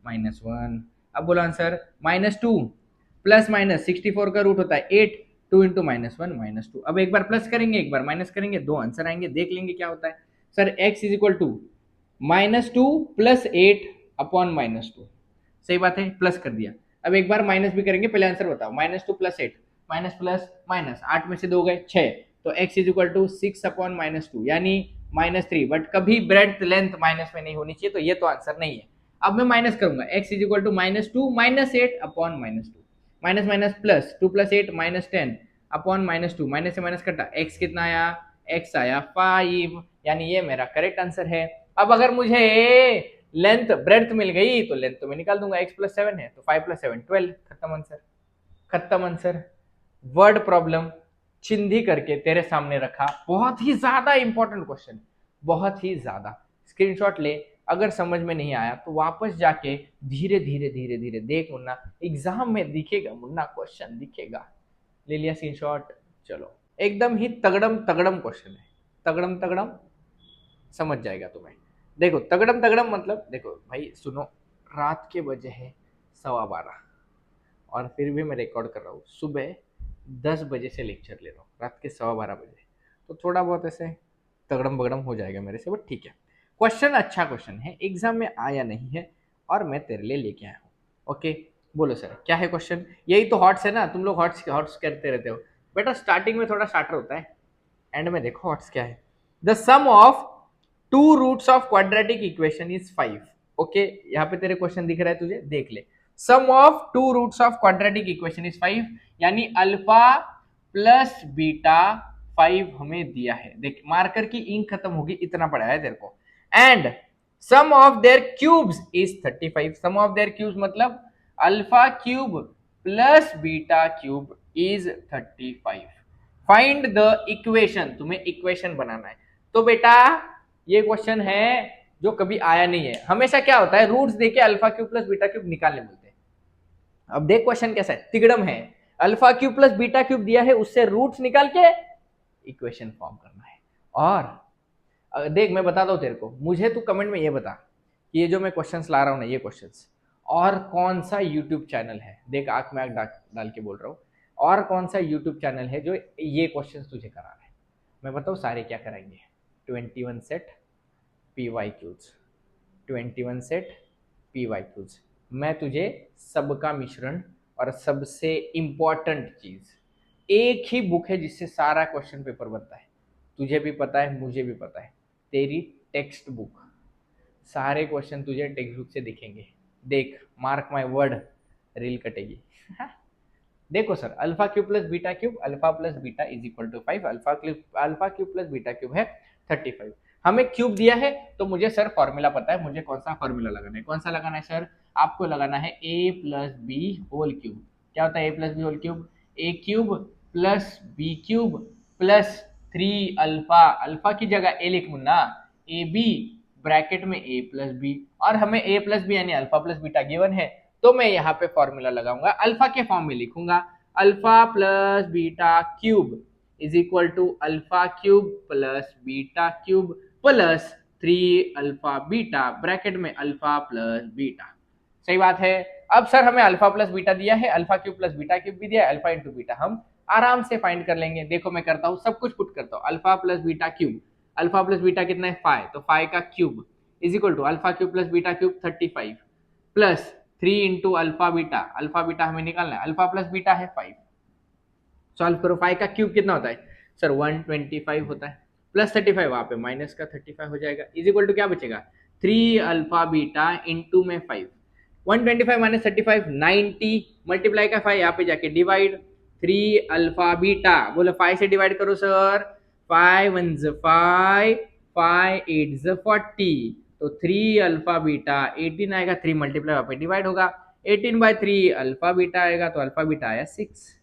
-1। अब बोलो आंसर, -2 प्लस माइनस 64 का रूट होता है 8, 2 इंटू -1 -2। अब एक बार प्लस करेंगे एक बार माइनस करेंगे, दो आंसर आएंगे, देख लेंगे क्या होता है। Sir x is equal to -2 plus 8 upon -2, सही बात है, प्लस कर दिया। अब एक बार माइनस भी करेंगे, पहले आंसर बताओ, -2 प्लस 8 माइनस प्लस माइनस 8 में से 2 गए 6, तो x is equal to 6 upon -2 यानी -3, बट कभी ब्रेड्थ लेंथ माइनस में नहीं होनी चाहिए, तो ये तो आंसर नहीं है। अब मैं माइनस करूंगा, x is equal to -2 -8 upon -2, minus minus plus 2 plus 8 -10 upon -2, minus से माइनस कटा, x कितना आया, x आया 5, यानी ये मेरा करेक्ट आंसर है। अब अगर मुझे लेंथ ब्रेड्थ मिल गई तो लेंथ तो मैं निकाल दूंगा, x प्लस 7 है तो 5 प्लस 7 12, खत्म आंसर, खत्म आंसर। वर्ड प्रॉब्लम चिंधी करके तेरे सामने रखा, बहुत ही ज्यादा इंपॉर्टेंट क्वेश्चन, बहुत ही ज्यादा। स्क्रीनशॉट ले, अगर समझ में नहीं आया तो वापस जाके धीरे धीरे धीरे धीरे देख मुन्ना, एग्जाम में दिखेगा मुन्ना, क्वेश्चन दिखेगा। ले लिया स्क्रीनशॉट, चलो एकदम ही तगड़म तगड़म क्वेश्चन है, तगड़म तगड़म समझ जाएगा तुम्हें। देखो तगड़म तगड़म मतलब, देखो भाई सुनो, रात के बजे है 12:15 और फिर भी मैं रिकॉर्ड कर रहा हूँ, सुबह 10 बजे से लेक्चर ले रहा हूँ, रात के 12:15 बजे, तो थोड़ा बहुत ऐसे तगड़म बगड़म हो जाएगा मेरे से, बट ठीक है। क्वेश्चन अच्छा क्वेश्चन है, एग्जाम में आया नहीं है और मैं तेरे लिए लेके आया हूँ। ओके बोलो सर क्या है क्वेश्चन, यही तो हॉट्स है ना, तुम लोग हॉट्स हॉट्स करते रहते हो बेटा, स्टार्टिंग में थोड़ा स्टार्टर होता है, एंड में देखो हॉट्स क्या है। The sum of 2 roots of quadratic equation is 5। Okay यहाँ पे तेरे क्वेश्चन दिख रहा है तुझे, देख ले। Sum of 2 roots of quadratic equation is 5, यानी अल्फा प्लस बीटा 5 हमें दिया है। देख मार्कर की इंक खत्म होगी, इतना पड़ा है तेरे को। And sum of their cubes is 35। Sum of their cubes मतलब alpha cube plus beta cube is 35। Find the equation, तुम्हें इक्वेशन बनाना है। तो बेटा ये क्वेश्चन है जो कभी आया नहीं है, हमेशा क्या होता है रूट्स देके alpha cube plus beta cube निकालने बोलते हैं। अब देख क्वेश्चन कैसा है, तिगड़म है, alpha cube plus beta cube दिया है, उससे रूट्स निकाल के इक्वेशन फॉर्म करना है। और देख मैं बताता हूं तेरे को, मुझे तू कमेंट में ये बता कि ये जो मैं क्वेश्चंस ला रहा हूं ना, ये क्वेश्चंस और कौन सा यूट्यूब चैनल है, देख आंख में आंख डाल के बोल रहा हूँ, और कौन सा यूट्यूब चैनल है जो ये क्वेश्चन तुझे करा रहा है। मैं बताऊँ सारे क्या कराएंगे, 21 सेट PYQs, 21 सेट PYQs। मैं तुझे सबका मिश्रण और सबसे इंपॉर्टेंट चीज, एक ही बुक है जिससे सारा क्वेश्चन पेपर बनता है, तुझे भी पता है मुझे भी पता है, तेरी टेक्स्ट बुक। सारे क्वेश्चन तुझे टेक्स्ट बुक से दिखेंगे, देख मार्क माय वर्ड, रील कटेगी। देखो सर, alpha cube plus beta cube, alpha plus beta is equal to 5, alpha cube plus beta cube है 35। हमें क्यूब दिया है तो मुझे सर फॉर्मूला पता है, मुझे कौन सा फॉर्मूला लगाना है, कौन सा लगाना है सर, आपको लगाना है a plus B whole cube. क्या होता है a plus B whole cube, a cube plus B cube plus 3 alpha, alpha की जगह a लिख मुन्ना, ए बी ब्रैकेट में a प्लस बी, और हमें a प्लस बी यानी अल्फा प्लस बीटा गिवन है, तो मैं यहाँ पे फॉर्मूला लगाऊंगा, अल्फा के फॉर्म में लिखूंगा, alpha plus beta cube is equal to alpha cube plus beta cube plus 3 alpha beta bracket में अल्फा प्लस बीटा। सही बात है। अब सर हमें अल्फा प्लस बीटा दिया है, alpha cube plus beta cube भी दिया है, अल्फा इंटू बीटा हम आराम से फाइंड कर लेंगे। देखो मैं करता हूँ, सब कुछ पुट करता हूँ, alpha plus beta cube, alpha plus beta कितना है 5, तो 5 का cube is equal to alpha cube plus beta cube 35 plus 3 into alpha beta हमें निकालना है, अल्फा प्लस बीटा है 5, सॉल्व करो, 5 का क्यूब कितना होता है सर 125 होता है, प्लस 35 वहां पे माइनस का 35 हो जाएगा, इज इक्वल टू क्या बचेगा 3 अल्फा बीटा इंटू में 5, 125 माइनस 35 90 मल्टीप्लाई का 5 यहाँ पे जाके डिवाइड, 3 अल्फा बीटा बोलो 5 से डिवाइड करो सर, 5 1 5 5 8 40, तो 3 अल्फा बीटा 18 आएगा, 3 मल्टीप्लाई वहां पे डिवाइड होगा, 18/3 अल्फा बीटा आएगा, तो अल्फा बीटा आया 6।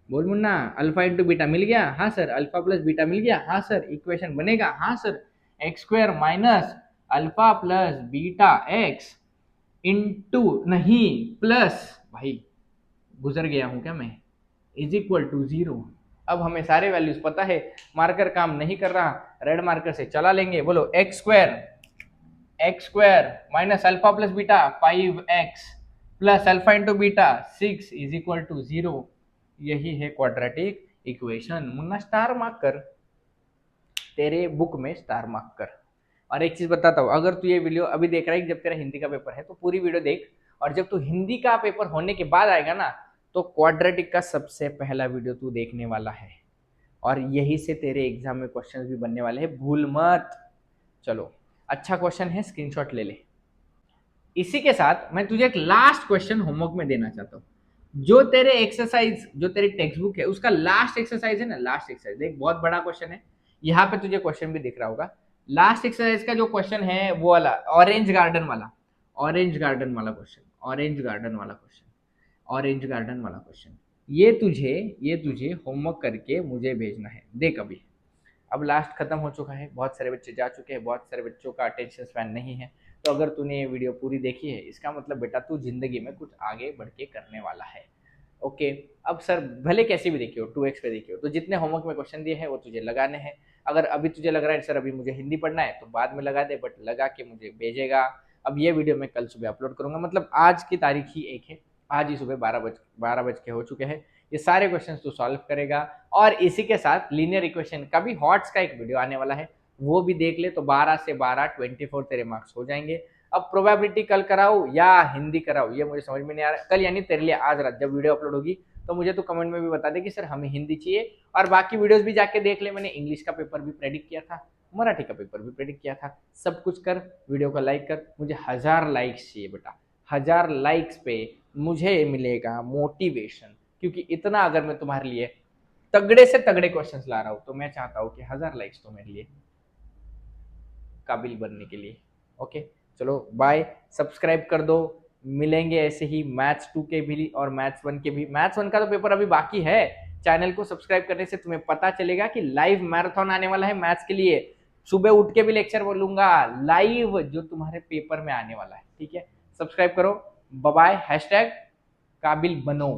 बोल मुन्ना अल्फा इंटू बीटा मिल गया, हाँ सर, अल्फा प्लस बीटा मिल गया, हाँ सर, इक्वेशन बनेगा, हाँ sir, x square minus alpha plus beta x into नहीं प्लस, भाई गुजर गया हूं क्या मैं, इज इक्वल टू 0। अब हमें सारे वैल्यूज पता है, मार्कर काम नहीं कर रहा, रेड मार्कर से चला लेंगे, बोलो x square minus alpha plus beta 5x plus alpha into beta 6 is equal to 0। यही है quadratic equation. Munna star mark कर, तेरे बुक में स्टार मार्क कर। और एक चीज बताता हूँ, अगर तू ये वीडियो अभी देख रहा है जब तेरा हिंदी का पेपर है तो पूरी वीडियो देख, और जब तू हिंदी का पेपर होने के बाद आएगा ना तो क्वाड्रेटिक का सबसे पहला वीडियो तू देखने वाला है, और यही से तेरे एग्जाम में क्वेश्चंस भी बनने वाले हैं, भूल मत। चलो अच्छा क्वेश्चन है, स्क्रीनशॉट ले ले। इसी के साथ मैं तुझे एक लास्ट क्वेश्चन होमवर्क में देना चाहता हूँ, जो तेरे एक्सरसाइज, जो तेरी टेक्स्ट बुक है उसका लास्ट एक्सरसाइज है ना, लास्ट एक्सरसाइज देख, बहुत बड़ा क्वेश्चन है, यहाँ पे तुझे क्वेश्चन भी दिख रहा होगा, लास्ट एक्सरसाइज का जो क्वेश्चन है वो वाला ऑरेंज गार्डन वाला, ऑरेंज गार्डन वाला क्वेश्चन, ऑरेंज गार्डन वाला क्वेश्चन, ऑरेंज गार्डन वाला क्वेश्चन, ये तुझे होमवर्क करके मुझे भेजना है। देख अभी अब लास्ट खत्म हो चुका है, बहुत सारे बच्चे जा चुके हैं, बहुत सारे बच्चों का अटेंशन स्पैन नहीं है, तो अगर तूने ये वीडियो पूरी देखी है इसका मतलब बेटा तू जिंदगी में कुछ आगे बढ़ के करने वाला है। ओके, अब सर भले कैसे भी देखियो 2x पे देखियो, तो जितने होमवर्क में क्वेश्चन दिए हैं वो तुझे लगाने हैं। अगर अभी तुझे लग रहा है सर अभी मुझे हिंदी पढ़ना है तो बाद में लगा दे, बट लगा के मुझे भेजेगा। अब ये वीडियो मैं कल सुबह अपलोड करूंगा, मतलब आज की तारीख ही एक है, आज ही सुबह 12 बज के हो चुके हैं, ये सारे क्वेश्चन तू सॉल्व करेगा। और इसी के साथ लीनियर इक्वेशन का भी हॉट्स का एक वीडियो आने वाला है, वो भी देख ले, तो 12 से 12 24 तेरे मार्क्स हो जाएंगे। अब प्रोबेबिलिटी कल कराऊं या हिंदी कराऊं ये मुझे समझ में नहीं आ रहा, कल यानी तेरे लिए आज रात जब वीडियो अपलोड होगी तो मुझे तो कमेंट में भी बता दे कि सर हमें हिंदी चाहिए, और बाकी वीडियोस भी जाके देख ले, मैंने इंग्लिश का पेपर भी प्रेडिक्ट किया था, मराठी का पेपर भी प्रेडिक्ट किया था, सब कुछ कर, वीडियो को लाइक कर, मुझे 1000 लाइक्स चाहिए बेटा, 1000 लाइक्स पे मुझे मिलेगा मोटिवेशन, क्योंकि इतना अगर मैं तुम्हारे लिए तगड़े से तगड़े क्वेश्चंस ला रहा हूं तो मैं चाहता हूं कि 1000 लाइक्स तो मेरे लिए काबिल बनने के लिए। ओके चलो बाय, सब्सक्राइब कर दो, मिलेंगे ऐसे ही मैथ्स 2 के भी और मैथ्स 1 के भी। मैथ्स 1 का तो पेपर अभी बाकी है, चैनल को सब्सक्राइब करने से तुम्हें पता चलेगा कि लाइव मैराथन आने वाला है मैथ्स के लिए, सुबह उठ के भी लेक्चर बोलूंगा लाइव जो तुम्हारे पेपर में आने वाला है, ठीक है, सब्सक्राइब करो, बाय, हैशटैग काबिल बनो।